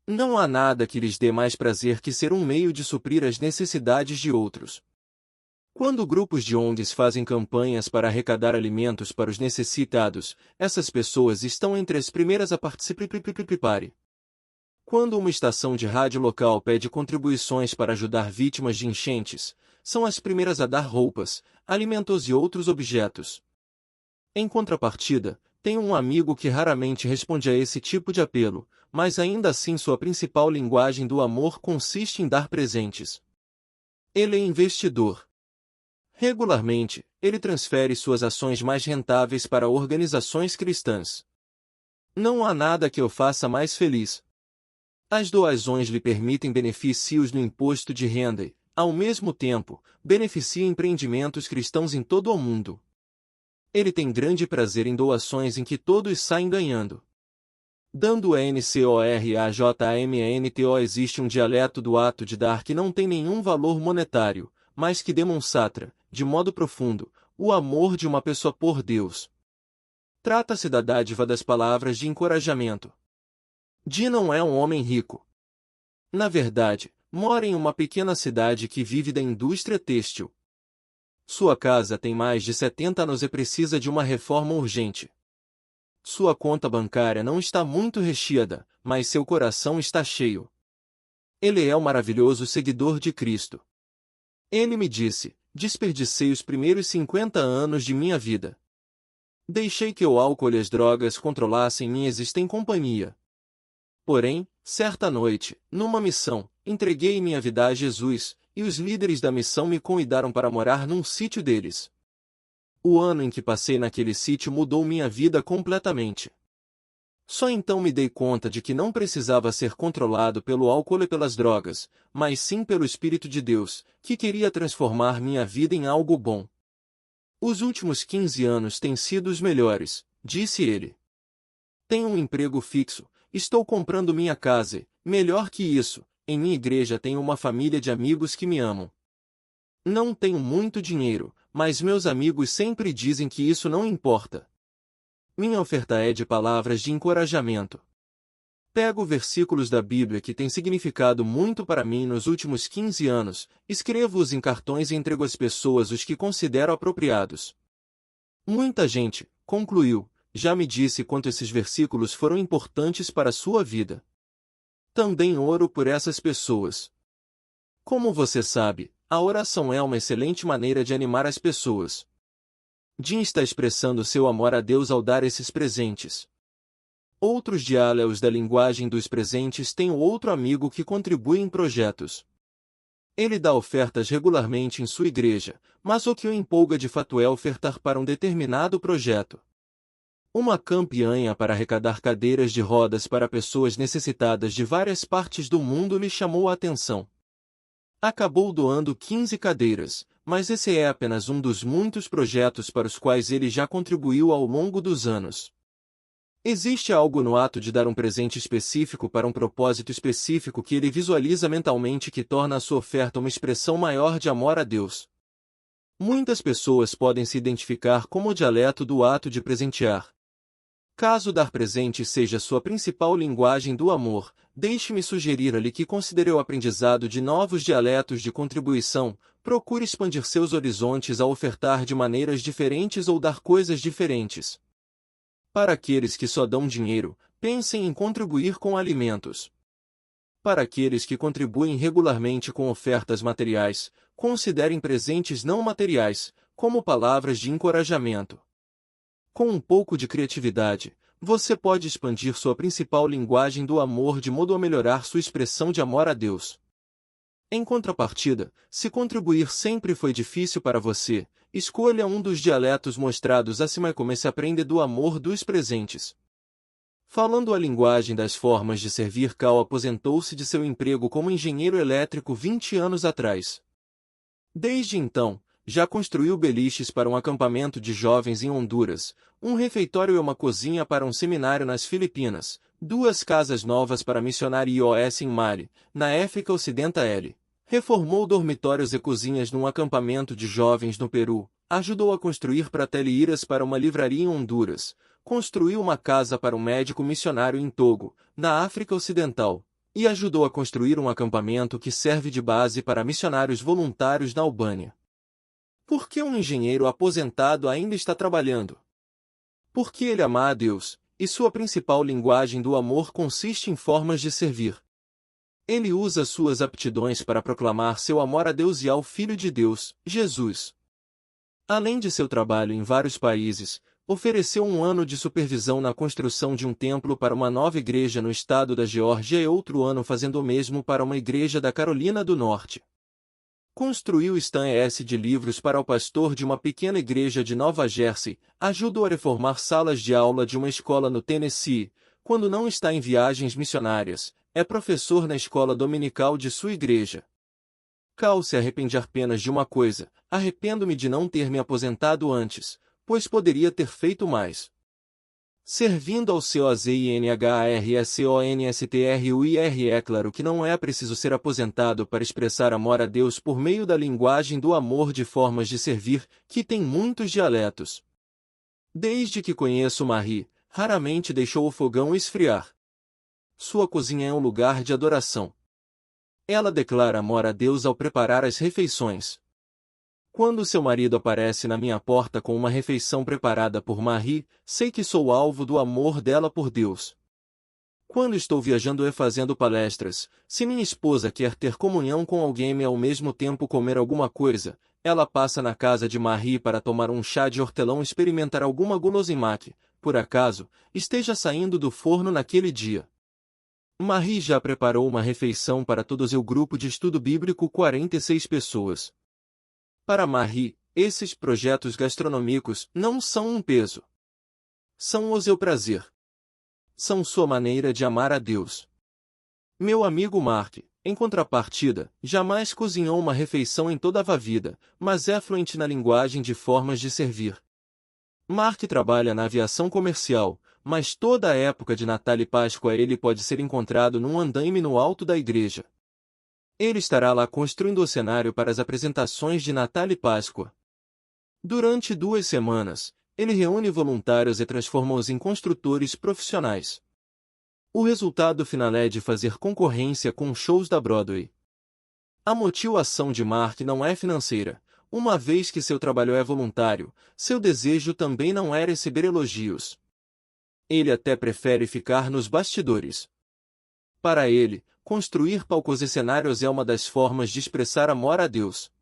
Não há nada que lhes dê mais prazer que ser um meio de suprir as necessidades de outros. Quando grupos de ONGs fazem campanhas para arrecadar alimentos para os necessitados, essas pessoas estão entre as primeiras a participar. Quando uma estação de rádio local pede contribuições para ajudar vítimas de enchentes, são as primeiras a dar roupas, alimentos e outros objetos. Em contrapartida, tenho um amigo que raramente responde a esse tipo de apelo, mas ainda assim sua principal linguagem do amor consiste em dar presentes. Ele é investidor. Regularmente, ele transfere suas ações mais rentáveis para organizações cristãs. Não há nada que eu faça mais feliz. As doações lhe permitem benefícios no imposto de renda e, ao mesmo tempo, beneficia empreendimentos cristãos em todo o mundo. Ele tem grande prazer em doações em que todos saem ganhando. Dando NCORAJAMENTO existe um dialeto do ato de dar que não tem nenhum valor monetário, mas que demonstra, de modo profundo, o amor de uma pessoa por Deus. Trata-se da dádiva das palavras de encorajamento. Di não é um homem rico. Na verdade, mora em uma pequena cidade que vive da indústria têxtil. Sua casa tem mais de 70 anos e precisa de uma reforma urgente. Sua conta bancária não está muito recheada, mas seu coração está cheio. Ele é um maravilhoso seguidor de Cristo. Ele me disse: desperdicei os primeiros 50 anos de minha vida. Deixei que o álcool e as drogas controlassem minha existência em companhia. Porém, certa noite, numa missão, entreguei minha vida a Jesus, e os líderes da missão me convidaram para morar num sítio deles. O ano em que passei naquele sítio mudou minha vida completamente. Só então me dei conta de que não precisava ser controlado pelo álcool e pelas drogas, mas sim pelo Espírito de Deus, que queria transformar minha vida em algo bom. Os últimos 15 anos têm sido os melhores, disse ele. Tenho um emprego fixo, estou comprando minha casa, Melhor que isso, em minha igreja tenho uma família de amigos que me amam. Não tenho muito dinheiro, mas meus amigos sempre dizem que isso não importa. Minha oferta é de palavras de encorajamento. Pego versículos da Bíblia que têm significado muito para mim nos últimos 15 anos, escrevo-os em cartões e entrego às pessoas os que considero apropriados. Muita gente, concluiu, já me disse quanto esses versículos foram importantes para a sua vida. Também oro por essas pessoas. Como você sabe, a oração é uma excelente maneira de animar as pessoas. Jim está expressando seu amor a Deus ao dar esses presentes. Outros diálogos da linguagem dos presentes têm outro amigo que contribui em projetos. Ele dá ofertas regularmente em sua igreja, mas o que o empolga de fato é ofertar para um determinado projeto. Uma campanha para arrecadar cadeiras de rodas para pessoas necessitadas de várias partes do mundo lhe chamou a atenção. Acabou doando 15 cadeiras, mas esse é apenas um dos muitos projetos para os quais ele já contribuiu ao longo dos anos. Existe algo no ato de dar um presente específico para um propósito específico que ele visualiza mentalmente que torna a sua oferta uma expressão maior de amor a Deus. Muitas pessoas podem se identificar como o dialeto do ato de presentear. Caso dar presente seja sua principal linguagem do amor, deixe-me sugerir-lhe que considere o aprendizado de novos dialetos de contribuição, procure expandir seus horizontes ao ofertar de maneiras diferentes ou dar coisas diferentes. Para aqueles que só dão dinheiro, pensem em contribuir com alimentos. Para aqueles que contribuem regularmente com ofertas materiais, considerem presentes não materiais, como palavras de encorajamento. Com um pouco de criatividade, você pode expandir sua principal linguagem do amor de modo a melhorar sua expressão de amor a Deus. Em contrapartida, se contribuir sempre foi difícil para você, escolha um dos dialetos mostrados acima e comece a aprender do amor dos presentes. Falando a linguagem das formas de servir, Cal aposentou-se de seu emprego como engenheiro elétrico 20 anos atrás. Desde então, já construiu beliches para um acampamento de jovens em Honduras, um refeitório e uma cozinha para um seminário nas Filipinas, 2 casas novas para missionários em Mali, na África Ocidental. Reformou dormitórios e cozinhas num acampamento de jovens no Peru, ajudou a construir prateleiras para uma livraria em Honduras, construiu uma casa para um médico missionário em Togo, na África Ocidental, e ajudou a construir um acampamento que serve de base para missionários voluntários na Albânia. Por que um engenheiro aposentado ainda está trabalhando? Porque ele ama a Deus, e sua principal linguagem do amor consiste em formas de servir. Ele usa suas aptidões para proclamar seu amor a Deus e ao Filho de Deus, Jesus. Além de seu trabalho em vários países, ofereceu um ano de supervisão na construção de um templo para uma nova igreja no estado da Geórgia e outro ano fazendo o mesmo para uma igreja da Carolina do Norte. Construiu estandes de livros para o pastor de uma pequena igreja de Nova Jersey, ajudou a reformar salas de aula de uma escola no Tennessee, quando não está em viagens missionárias, é professor na escola dominical de sua igreja. Cal se arrepende apenas de uma coisa: arrependo-me de não ter me aposentado antes, pois poderia ter feito mais. Servindo ao COZINHARSCONSTRUIR. É claro que não é preciso ser aposentado para expressar amor a Deus por meio da linguagem do amor de formas de servir, que tem muitos dialetos. Desde que conheço Marie, raramente deixou o fogão esfriar. Sua cozinha é um lugar de adoração. Ela declara amor a Deus ao preparar as refeições. Quando seu marido aparece na minha porta com uma refeição preparada por Marie, sei que sou alvo do amor dela por Deus. Quando estou viajando e fazendo palestras, se minha esposa quer ter comunhão com alguém e ao mesmo tempo comer alguma coisa, ela passa na casa de Marie para tomar um chá de hortelã e experimentar alguma guloseima que, por acaso, esteja saindo do forno naquele dia. Marie já preparou uma refeição para todos o grupo de estudo bíblico 46 pessoas. Para Marie, esses projetos gastronômicos não são um peso. São o seu prazer. São sua maneira de amar a Deus. Meu amigo Mark, em contrapartida, jamais cozinhou uma refeição em toda a vida, mas é fluente na linguagem de formas de servir. Mark trabalha na aviação comercial, mas toda a época de Natal e Páscoa ele pode ser encontrado num andaime no alto da igreja. Ele estará lá construindo o cenário para as apresentações de Natal e Páscoa. Durante 2 semanas, ele reúne voluntários e transforma-os em construtores profissionais. O resultado final é de fazer concorrência com shows da Broadway. A motivação de Mark não é financeira. Uma vez que seu trabalho é voluntário, seu desejo também não é receber elogios. Ele até prefere ficar nos bastidores. Para ele, construir palcos e cenários é uma das formas de expressar amor a Deus.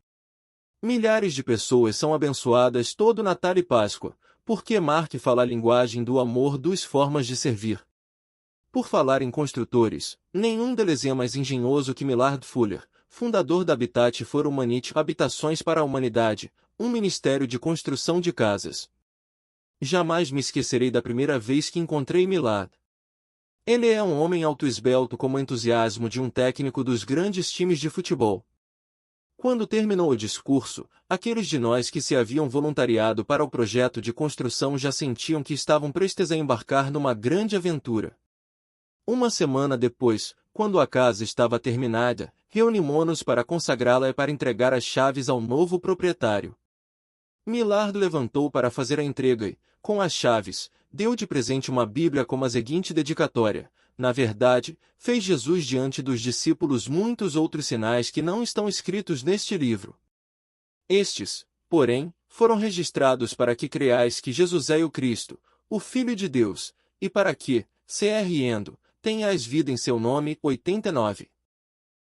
Milhares de pessoas são abençoadas todo Natal e Páscoa, porque Mark fala a linguagem do amor dos formas de servir. Por falar em construtores, nenhum deles é mais engenhoso que Millard Fuller, fundador da Habitat for Humanity Habitações para a Humanidade, um ministério de construção de casas. Jamais me esquecerei da primeira vez que encontrei Millard. Ele é um homem alto e esbelto com o entusiasmo de um técnico dos grandes times de futebol. Quando terminou o discurso, aqueles de nós que se haviam voluntariado para o projeto de construção já sentiam que estavam prestes a embarcar numa grande aventura. Uma semana depois, quando a casa estava terminada, reunimos-nos para consagrá-la e para entregar as chaves ao novo proprietário. Millard levantou para fazer a entrega e, com as chaves, deu de presente uma Bíblia com a seguinte dedicatória: na verdade, fez Jesus diante dos discípulos muitos outros sinais que não estão escritos neste livro. Estes, porém, foram registrados para que creiais que Jesus é o Cristo, o Filho de Deus, e para que, crendo, tenhais vida em seu nome. 89.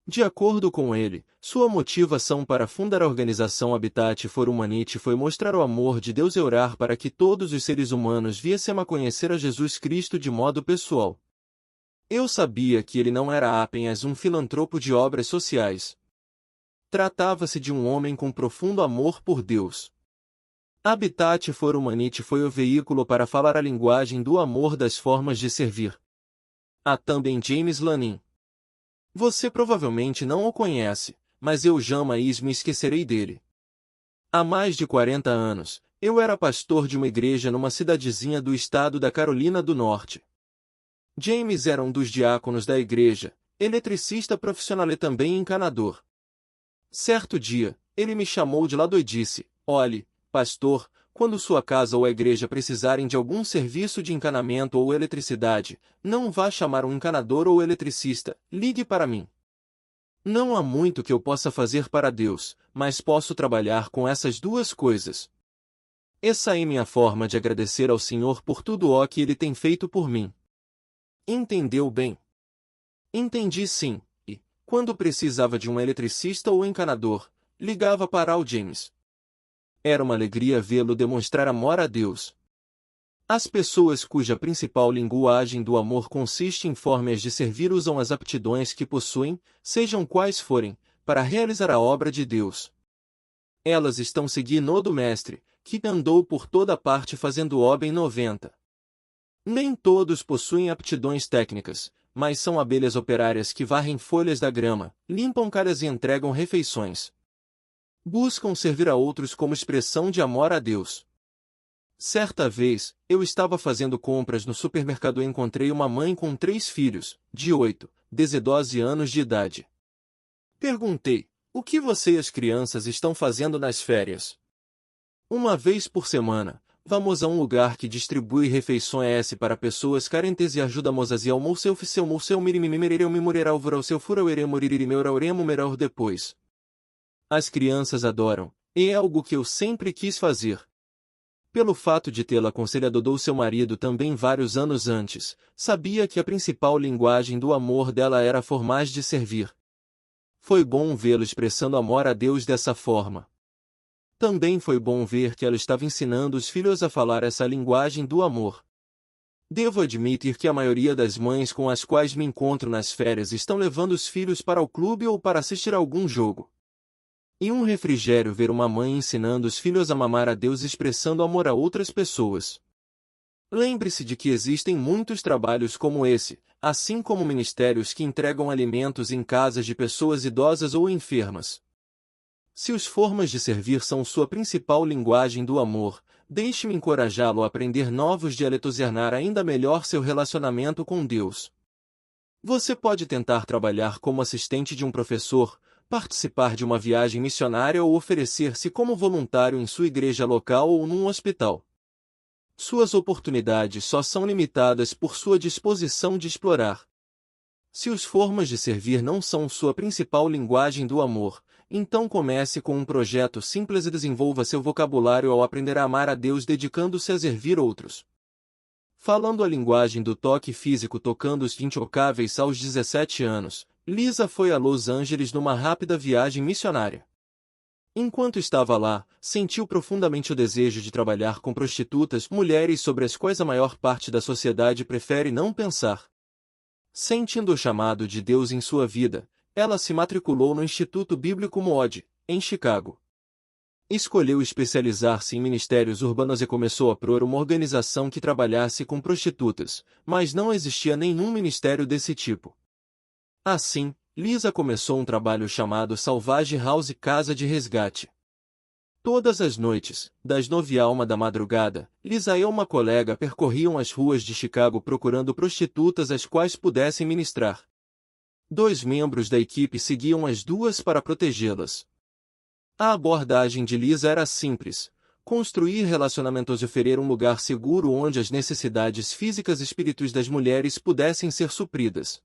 De acordo com ele, sua motivação para fundar a organização Habitat for Humanity foi mostrar o amor de Deus e orar para que todos os seres humanos viessem a conhecer a Jesus Cristo de modo pessoal. Eu sabia que ele não era apenas um filantropo de obras sociais. Tratava-se de um homem com profundo amor por Deus. Habitat for Humanity foi o veículo para falar a linguagem do amor das formas de servir. Há também James Lanin. Você provavelmente não o conhece, mas eu jamais me esquecerei dele. Há mais de 40 anos, eu era pastor de uma igreja numa cidadezinha do estado da Carolina do Norte. James era um dos diáconos da igreja, eletricista profissional e também encanador. Certo dia, ele me chamou de lado e disse: "Olhe, pastor, quando sua casa ou a igreja precisarem de algum serviço de encanamento ou eletricidade, não vá chamar um encanador ou eletricista, ligue para mim. Não há muito que eu possa fazer para Deus, mas posso trabalhar com essas duas coisas. Essa é minha forma de agradecer ao Senhor por tudo o que Ele tem feito por mim." Entendeu bem? Entendi sim, e, quando precisava de um eletricista ou encanador, ligava para o James. Era uma alegria vê-lo demonstrar amor a Deus. As pessoas cuja principal linguagem do amor consiste em formas de servir usam as aptidões que possuem, sejam quais forem, para realizar a obra de Deus. Elas estão seguindo do Mestre, que andou por toda parte fazendo obra em 90. Nem todos possuem aptidões técnicas, mas são abelhas operárias que varrem folhas da grama, limpam calhas e entregam refeições. Buscam servir a outros como expressão de amor a Deus. Certa vez, eu estava fazendo compras no supermercado e encontrei uma mãe com 3 filhos, de 8, 12 anos de idade. Perguntei: "O que você e as crianças estão fazendo nas férias?" "Uma vez por semana, vamos a um lugar que distribui refeições para pessoas carentes e ajudamos a ao seu mirimimimereu mimurerau vurau seu furauere moririmeurauremo merau depois." As crianças adoram, e é algo que eu sempre quis fazer. Pelo fato de tê-la aconselhado do seu marido também vários anos antes, sabia que a principal linguagem do amor dela era a formais de servir. Foi bom vê-lo expressando amor a Deus dessa forma. Também foi bom ver que ela estava ensinando os filhos a falar essa linguagem do amor. Devo admitir que a maioria das mães com as quais me encontro nas férias estão levando os filhos para o clube ou para assistir a algum jogo. E um refrigério ver uma mãe ensinando os filhos a mamar a Deus expressando amor a outras pessoas. Lembre-se de que existem muitos trabalhos como esse, assim como ministérios que entregam alimentos em casas de pessoas idosas ou enfermas. Se os formas de servir são sua principal linguagem do amor, deixe-me encorajá-lo a aprender novos dialetos e tornar ainda melhor seu relacionamento com Deus. Você pode tentar trabalhar como assistente de um professor, participar de uma viagem missionária ou oferecer-se como voluntário em sua igreja local ou num hospital. Suas oportunidades só são limitadas por sua disposição de explorar. Se os formas de servir não são sua principal linguagem do amor, então comece com um projeto simples e desenvolva seu vocabulário ao aprender a amar a Deus dedicando-se a servir outros. Falando a linguagem do toque físico tocando os intocáveis aos 17 anos, Lisa foi a Los Angeles numa rápida viagem missionária. Enquanto estava lá, sentiu profundamente o desejo de trabalhar com prostitutas, mulheres sobre as quais a maior parte da sociedade prefere não pensar. Sentindo o chamado de Deus em sua vida, ela se matriculou no Instituto Bíblico Moody, em Chicago. Escolheu especializar-se em ministérios urbanos e começou a procurar uma organização que trabalhasse com prostitutas, mas não existia nenhum ministério desse tipo. Assim, Lisa começou um trabalho chamado Salvage House Casa de Resgate. Todas as noites, das 9 da madrugada, Lisa e uma colega percorriam as ruas de Chicago procurando prostitutas às quais pudessem ministrar. 2 membros da equipe seguiam as duas para protegê-las. A abordagem de Lisa era simples: construir relacionamentos e oferecer um lugar seguro onde as necessidades físicas e espirituais das mulheres pudessem ser supridas.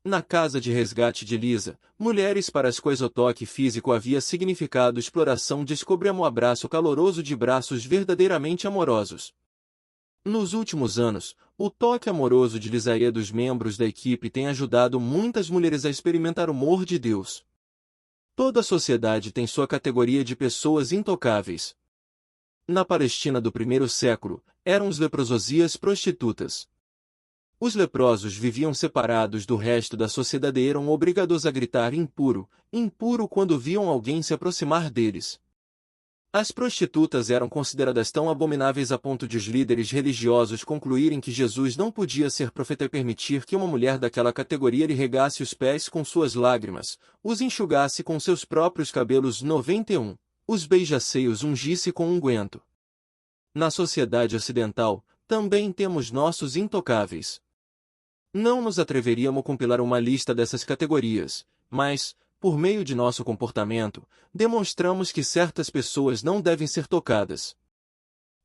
Na casa de resgate de Lisa, mulheres para as quais o toque físico havia significado exploração descobriram um abraço caloroso de braços verdadeiramente amorosos. Nos últimos anos, o toque amoroso de Lisa e dos membros da equipe tem ajudado muitas mulheres a experimentar o amor de Deus. Toda a sociedade tem sua categoria de pessoas intocáveis. Na Palestina do primeiro século, eram os leprosos e as prostitutas. Os leprosos viviam separados do resto da sociedade e eram obrigados a gritar impuro, impuro quando viam alguém se aproximar deles. As prostitutas eram consideradas tão abomináveis a ponto de os líderes religiosos concluírem que Jesus não podia ser profeta e permitir que uma mulher daquela categoria lhe regasse os pés com suas lágrimas, os enxugasse com seus próprios cabelos 91, os beija-seios ungisse com unguento. Na sociedade ocidental, também temos nossos intocáveis. Não nos atreveríamos a compilar uma lista dessas categorias, mas, por meio de nosso comportamento, demonstramos que certas pessoas não devem ser tocadas.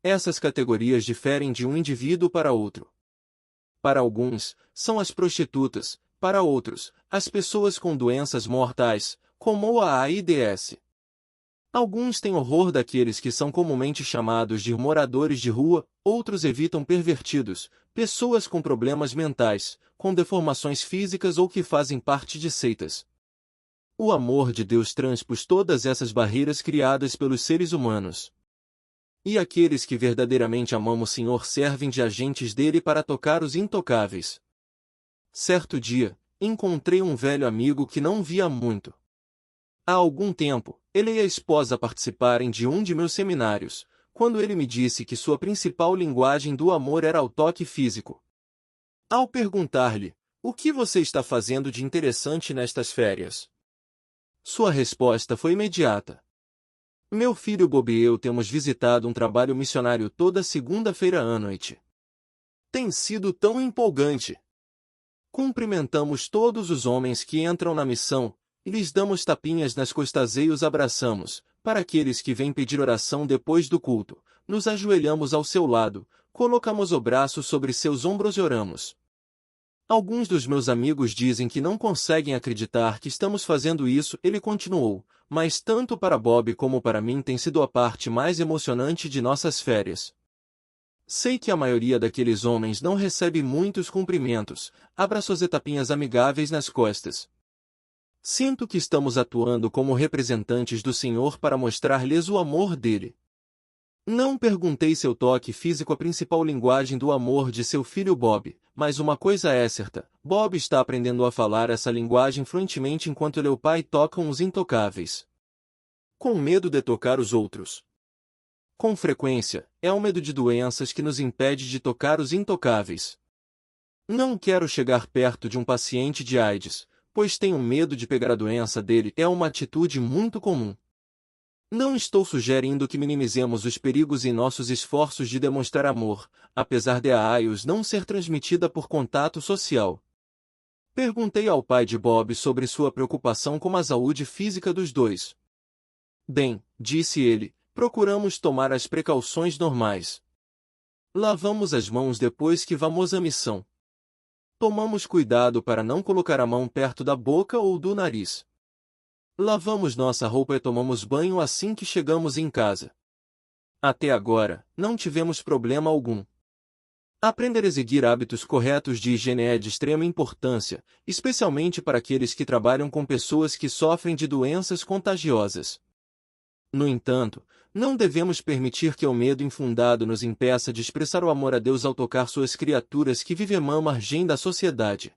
Essas categorias diferem de um indivíduo para outro. Para alguns, são as prostitutas; para outros, as pessoas com doenças mortais, como a AIDS. Alguns têm horror daqueles que são comumente chamados de moradores de rua, outros evitam pervertidos, pessoas com problemas mentais, com deformações físicas ou que fazem parte de seitas. O amor de Deus transpôs todas essas barreiras criadas pelos seres humanos. E aqueles que verdadeiramente amam o Senhor servem de agentes dele para tocar os intocáveis. Certo dia, encontrei um velho amigo que não via há muito. Há algum tempo, ele e a esposa participarem de um de meus seminários, quando ele me disse que sua principal linguagem do amor era o toque físico. Ao perguntar-lhe, o que você está fazendo de interessante nestas férias? Sua resposta foi imediata. Meu filho Bob e eu temos visitado um trabalho missionário toda segunda-feira à noite. Tem sido tão empolgante. Cumprimentamos todos os homens que entram na missão, e lhes damos tapinhas nas costas e os abraçamos. Para aqueles que vêm pedir oração depois do culto, nos ajoelhamos ao seu lado, colocamos o braço sobre seus ombros e oramos. Alguns dos meus amigos dizem que não conseguem acreditar que estamos fazendo isso, ele continuou, mas tanto para Bob como para mim tem sido a parte mais emocionante de nossas férias. Sei que a maioria daqueles homens não recebe muitos cumprimentos, abraços e tapinhas amigáveis nas costas. Sinto que estamos atuando como representantes do Senhor para mostrar-lhes o amor dele. Não perguntei se o toque físico a principal linguagem do amor de seu filho Bob, mas uma coisa é certa: Bob está aprendendo a falar essa linguagem fluentemente enquanto ele e o pai tocam os intocáveis. Com medo de tocar os outros. Com frequência, é o medo de doenças que nos impede de tocar os intocáveis. Não quero chegar perto de um paciente de AIDS, pois tenho medo de pegar a doença dele. É uma atitude muito comum. Não estou sugerindo que minimizemos os perigos em nossos esforços de demonstrar amor, apesar de a aios não ser transmitida por contato social. Perguntei ao pai de Bob sobre sua preocupação com a saúde física dos dois. Bem, disse ele, procuramos tomar as precauções normais. Lavamos as mãos depois que vamos à missão. Tomamos cuidado para não colocar a mão perto da boca ou do nariz. Lavamos nossa roupa e tomamos banho assim que chegamos em casa. Até agora, não tivemos problema algum. Aprender a seguir hábitos corretos de higiene é de extrema importância, especialmente para aqueles que trabalham com pessoas que sofrem de doenças contagiosas. No entanto, não devemos permitir que o medo infundado nos impeça de expressar o amor a Deus ao tocar suas criaturas que vivem à margem da sociedade.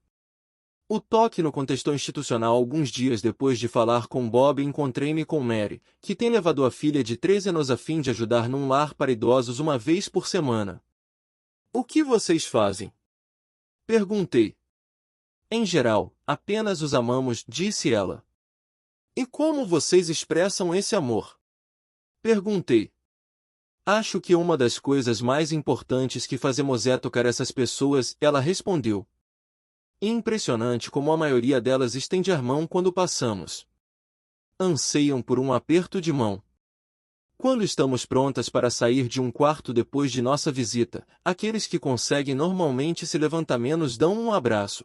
O toque no contexto institucional. Alguns dias depois de falar com Bob, encontrei-me com Mary, que tem levado a filha de 13 anos a fim de ajudar num lar para idosos uma vez por semana. O que vocês fazem? Perguntei. Em geral, apenas os amamos, disse ela. E como vocês expressam esse amor? Perguntei. Acho que uma das coisas mais importantes que fazemos é tocar essas pessoas, ela respondeu. Impressionante como a maioria delas estende a mão quando passamos. Anseiam por um aperto de mão. Quando estamos prontas para sair de um quarto depois de nossa visita, aqueles que conseguem normalmente se levantar menos dão um abraço.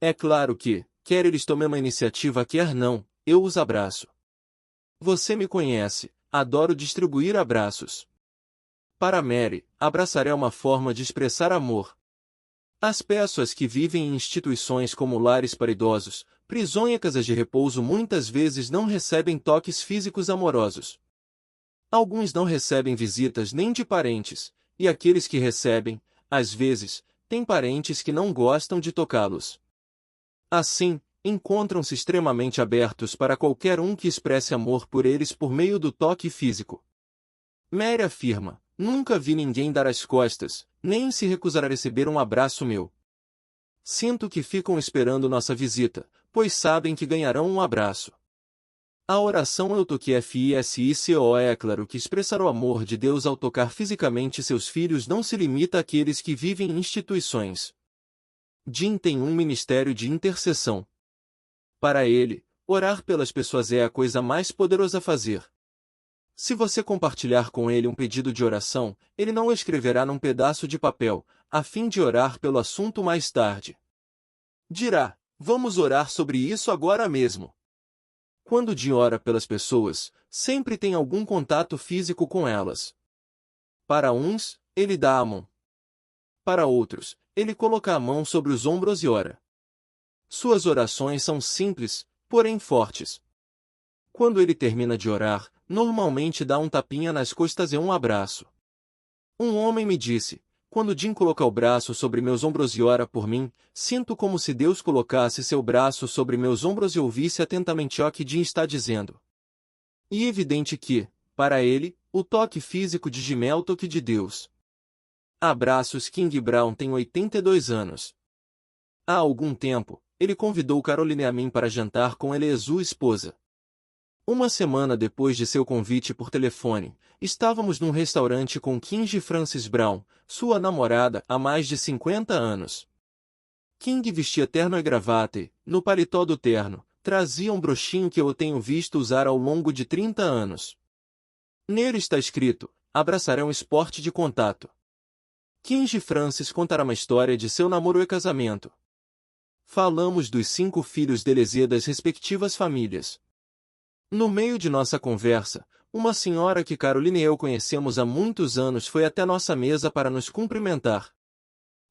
É claro que, quer eles tomem uma iniciativa quer não, eu os abraço. Você me conhece, adoro distribuir abraços. Para Mary, abraçar é uma forma de expressar amor. As pessoas que vivem em instituições como lares para idosos, prisões e casas de repouso muitas vezes não recebem toques físicos amorosos. Alguns não recebem visitas nem de parentes, e aqueles que recebem, às vezes, têm parentes que não gostam de tocá-los. Assim, encontram-se extremamente abertos para qualquer um que expresse amor por eles por meio do toque físico. Mary afirma, nunca vi ninguém dar as costas, nem se recusar a receber um abraço meu. Sinto que ficam esperando nossa visita, pois sabem que ganharão um abraço. A oração eu toquei FISICO é claro que expressar o amor de Deus ao tocar fisicamente seus filhos não se limita àqueles que vivem em instituições. Jim tem um ministério de intercessão. Para ele, orar pelas pessoas é a coisa mais poderosa a fazer. Se você compartilhar com ele um pedido de oração, ele não o escreverá num pedaço de papel, a fim de orar pelo assunto mais tarde. Dirá, vamos orar sobre isso agora mesmo. Quando Jim ora pelas pessoas, sempre tem algum contato físico com elas. Para uns, ele dá a mão. Para outros, ele coloca a mão sobre os ombros e ora. Suas orações são simples, porém fortes. Quando ele termina de orar, normalmente dá um tapinha nas costas e um abraço. Um homem me disse, quando Jim coloca o braço sobre meus ombros e ora por mim, sinto como se Deus colocasse seu braço sobre meus ombros e ouvisse atentamente o que Jim está dizendo. E é evidente que, para ele, o toque físico de Jim é o toque de Deus. Abraços. King Brown tem 82 anos. Há algum tempo, ele convidou Caroline e a mim para jantar com ele e sua esposa. Uma semana depois de seu convite por telefone, estávamos num restaurante com King Francis Brown, sua namorada, há mais de 50 anos. King vestia terno e gravata e, no paletó do terno, trazia um broxinho que eu tenho visto usar ao longo de 30 anos. Nele está escrito, abraçar é um esporte de contato. King Francis contará uma história de seu namoro e casamento. Falamos dos 5 filhos deles e das respectivas famílias. No meio de nossa conversa, uma senhora que Caroline e eu conhecemos há muitos anos foi até nossa mesa para nos cumprimentar.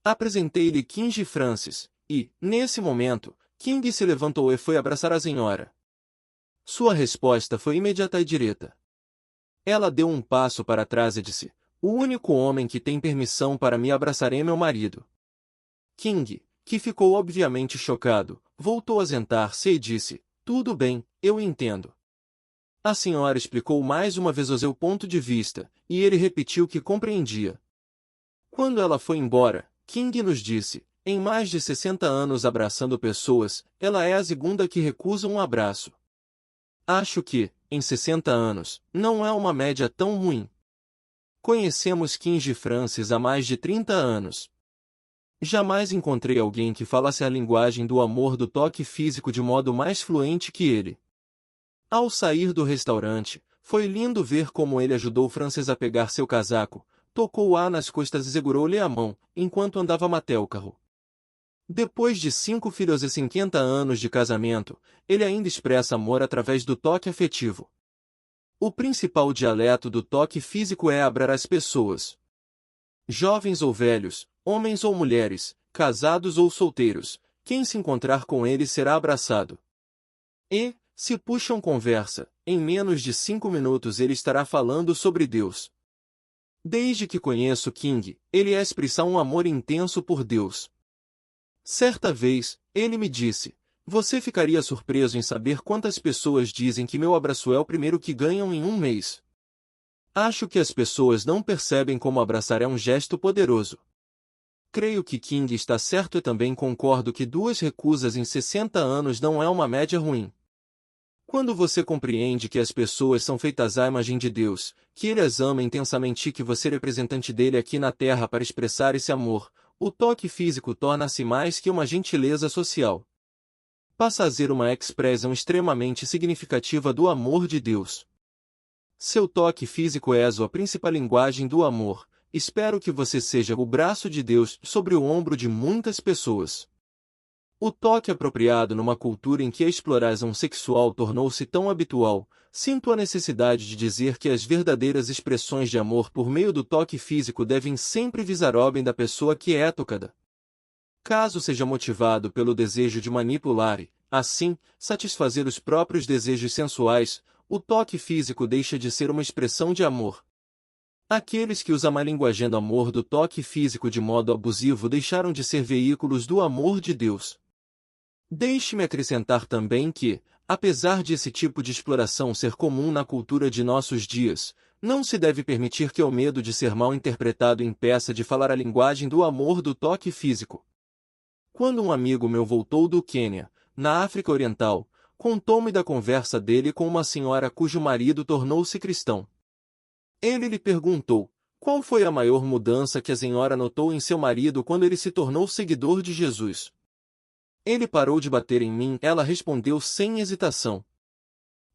Apresentei-lhe King Francis, e, nesse momento, King se levantou e foi abraçar a senhora. Sua resposta foi imediata e direta. Ela deu um passo para trás e disse, o único homem que tem permissão para me abraçar é meu marido. King, que ficou obviamente chocado, voltou a sentar-se e disse, tudo bem, eu entendo. A senhora explicou mais uma vez o seu ponto de vista, e ele repetiu que compreendia. Quando ela foi embora, King nos disse, em mais de 60 anos abraçando pessoas, ela é a segunda que recusa um abraço. Acho que, em 60 anos, não é uma média tão ruim. Conhecemos King Francis há mais de 30 anos. Jamais encontrei alguém que falasse a linguagem do amor do toque físico de modo mais fluente que ele. Ao sair do restaurante, foi lindo ver como ele ajudou Frances a pegar seu casaco, tocou-a nas costas e segurou-lhe a mão, enquanto andava até o carro. Depois de 5 filhos e 50 anos de casamento, ele ainda expressa amor através do toque afetivo. O principal dialeto do toque físico é abraçar as pessoas. Jovens ou velhos, homens ou mulheres, casados ou solteiros, quem se encontrar com ele será abraçado. E, se puxam conversa, em menos de 5 minutos ele estará falando sobre Deus. Desde que conheço King, ele expressa um amor intenso por Deus. Certa vez, ele me disse: "Você ficaria surpreso em saber quantas pessoas dizem que meu abraço é o primeiro que ganham em um mês." Acho que as pessoas não percebem como abraçar é um gesto poderoso. Creio que King está certo e também concordo que 2 recusas em 60 anos não é uma média ruim. Quando você compreende que as pessoas são feitas à imagem de Deus, que Ele as ama intensamente e que você é representante dele aqui na Terra para expressar esse amor, o toque físico torna-se mais que uma gentileza social. Passa a ser uma expressão extremamente significativa do amor de Deus. Seu toque físico é a sua principal linguagem do amor. Espero que você seja o braço de Deus sobre o ombro de muitas pessoas. O toque apropriado numa cultura em que a exploração sexual tornou-se tão habitual, sinto a necessidade de dizer que as verdadeiras expressões de amor por meio do toque físico devem sempre visar o bem da pessoa que é tocada. Caso seja motivado pelo desejo de manipular e, assim, satisfazer os próprios desejos sensuais, o toque físico deixa de ser uma expressão de amor. Aqueles que usam a linguagem do amor do toque físico de modo abusivo deixaram de ser veículos do amor de Deus. Deixe-me acrescentar também que, apesar de esse tipo de exploração ser comum na cultura de nossos dias, não se deve permitir que o medo de ser mal interpretado impeça de falar a linguagem do amor do toque físico. Quando um amigo meu voltou do Quênia, na África Oriental, contou-me da conversa dele com uma senhora cujo marido tornou-se cristão. Ele lhe perguntou: "Qual foi a maior mudança que a senhora notou em seu marido quando ele se tornou seguidor de Jesus?" "Ele parou de bater em mim", ela respondeu sem hesitação.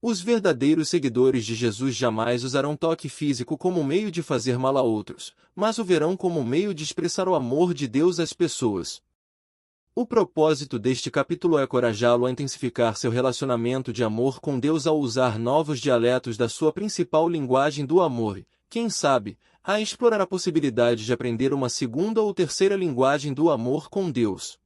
Os verdadeiros seguidores de Jesus jamais usarão toque físico como meio de fazer mal a outros, mas o verão como meio de expressar o amor de Deus às pessoas. O propósito deste capítulo é encorajá-lo a intensificar seu relacionamento de amor com Deus ao usar novos dialetos da sua principal linguagem do amor e, quem sabe, a explorar a possibilidade de aprender uma segunda ou terceira linguagem do amor com Deus.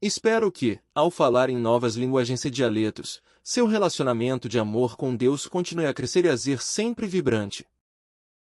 Espero que, ao falar em novas linguagens e dialetos, seu relacionamento de amor com Deus continue a crescer e a ser sempre vibrante.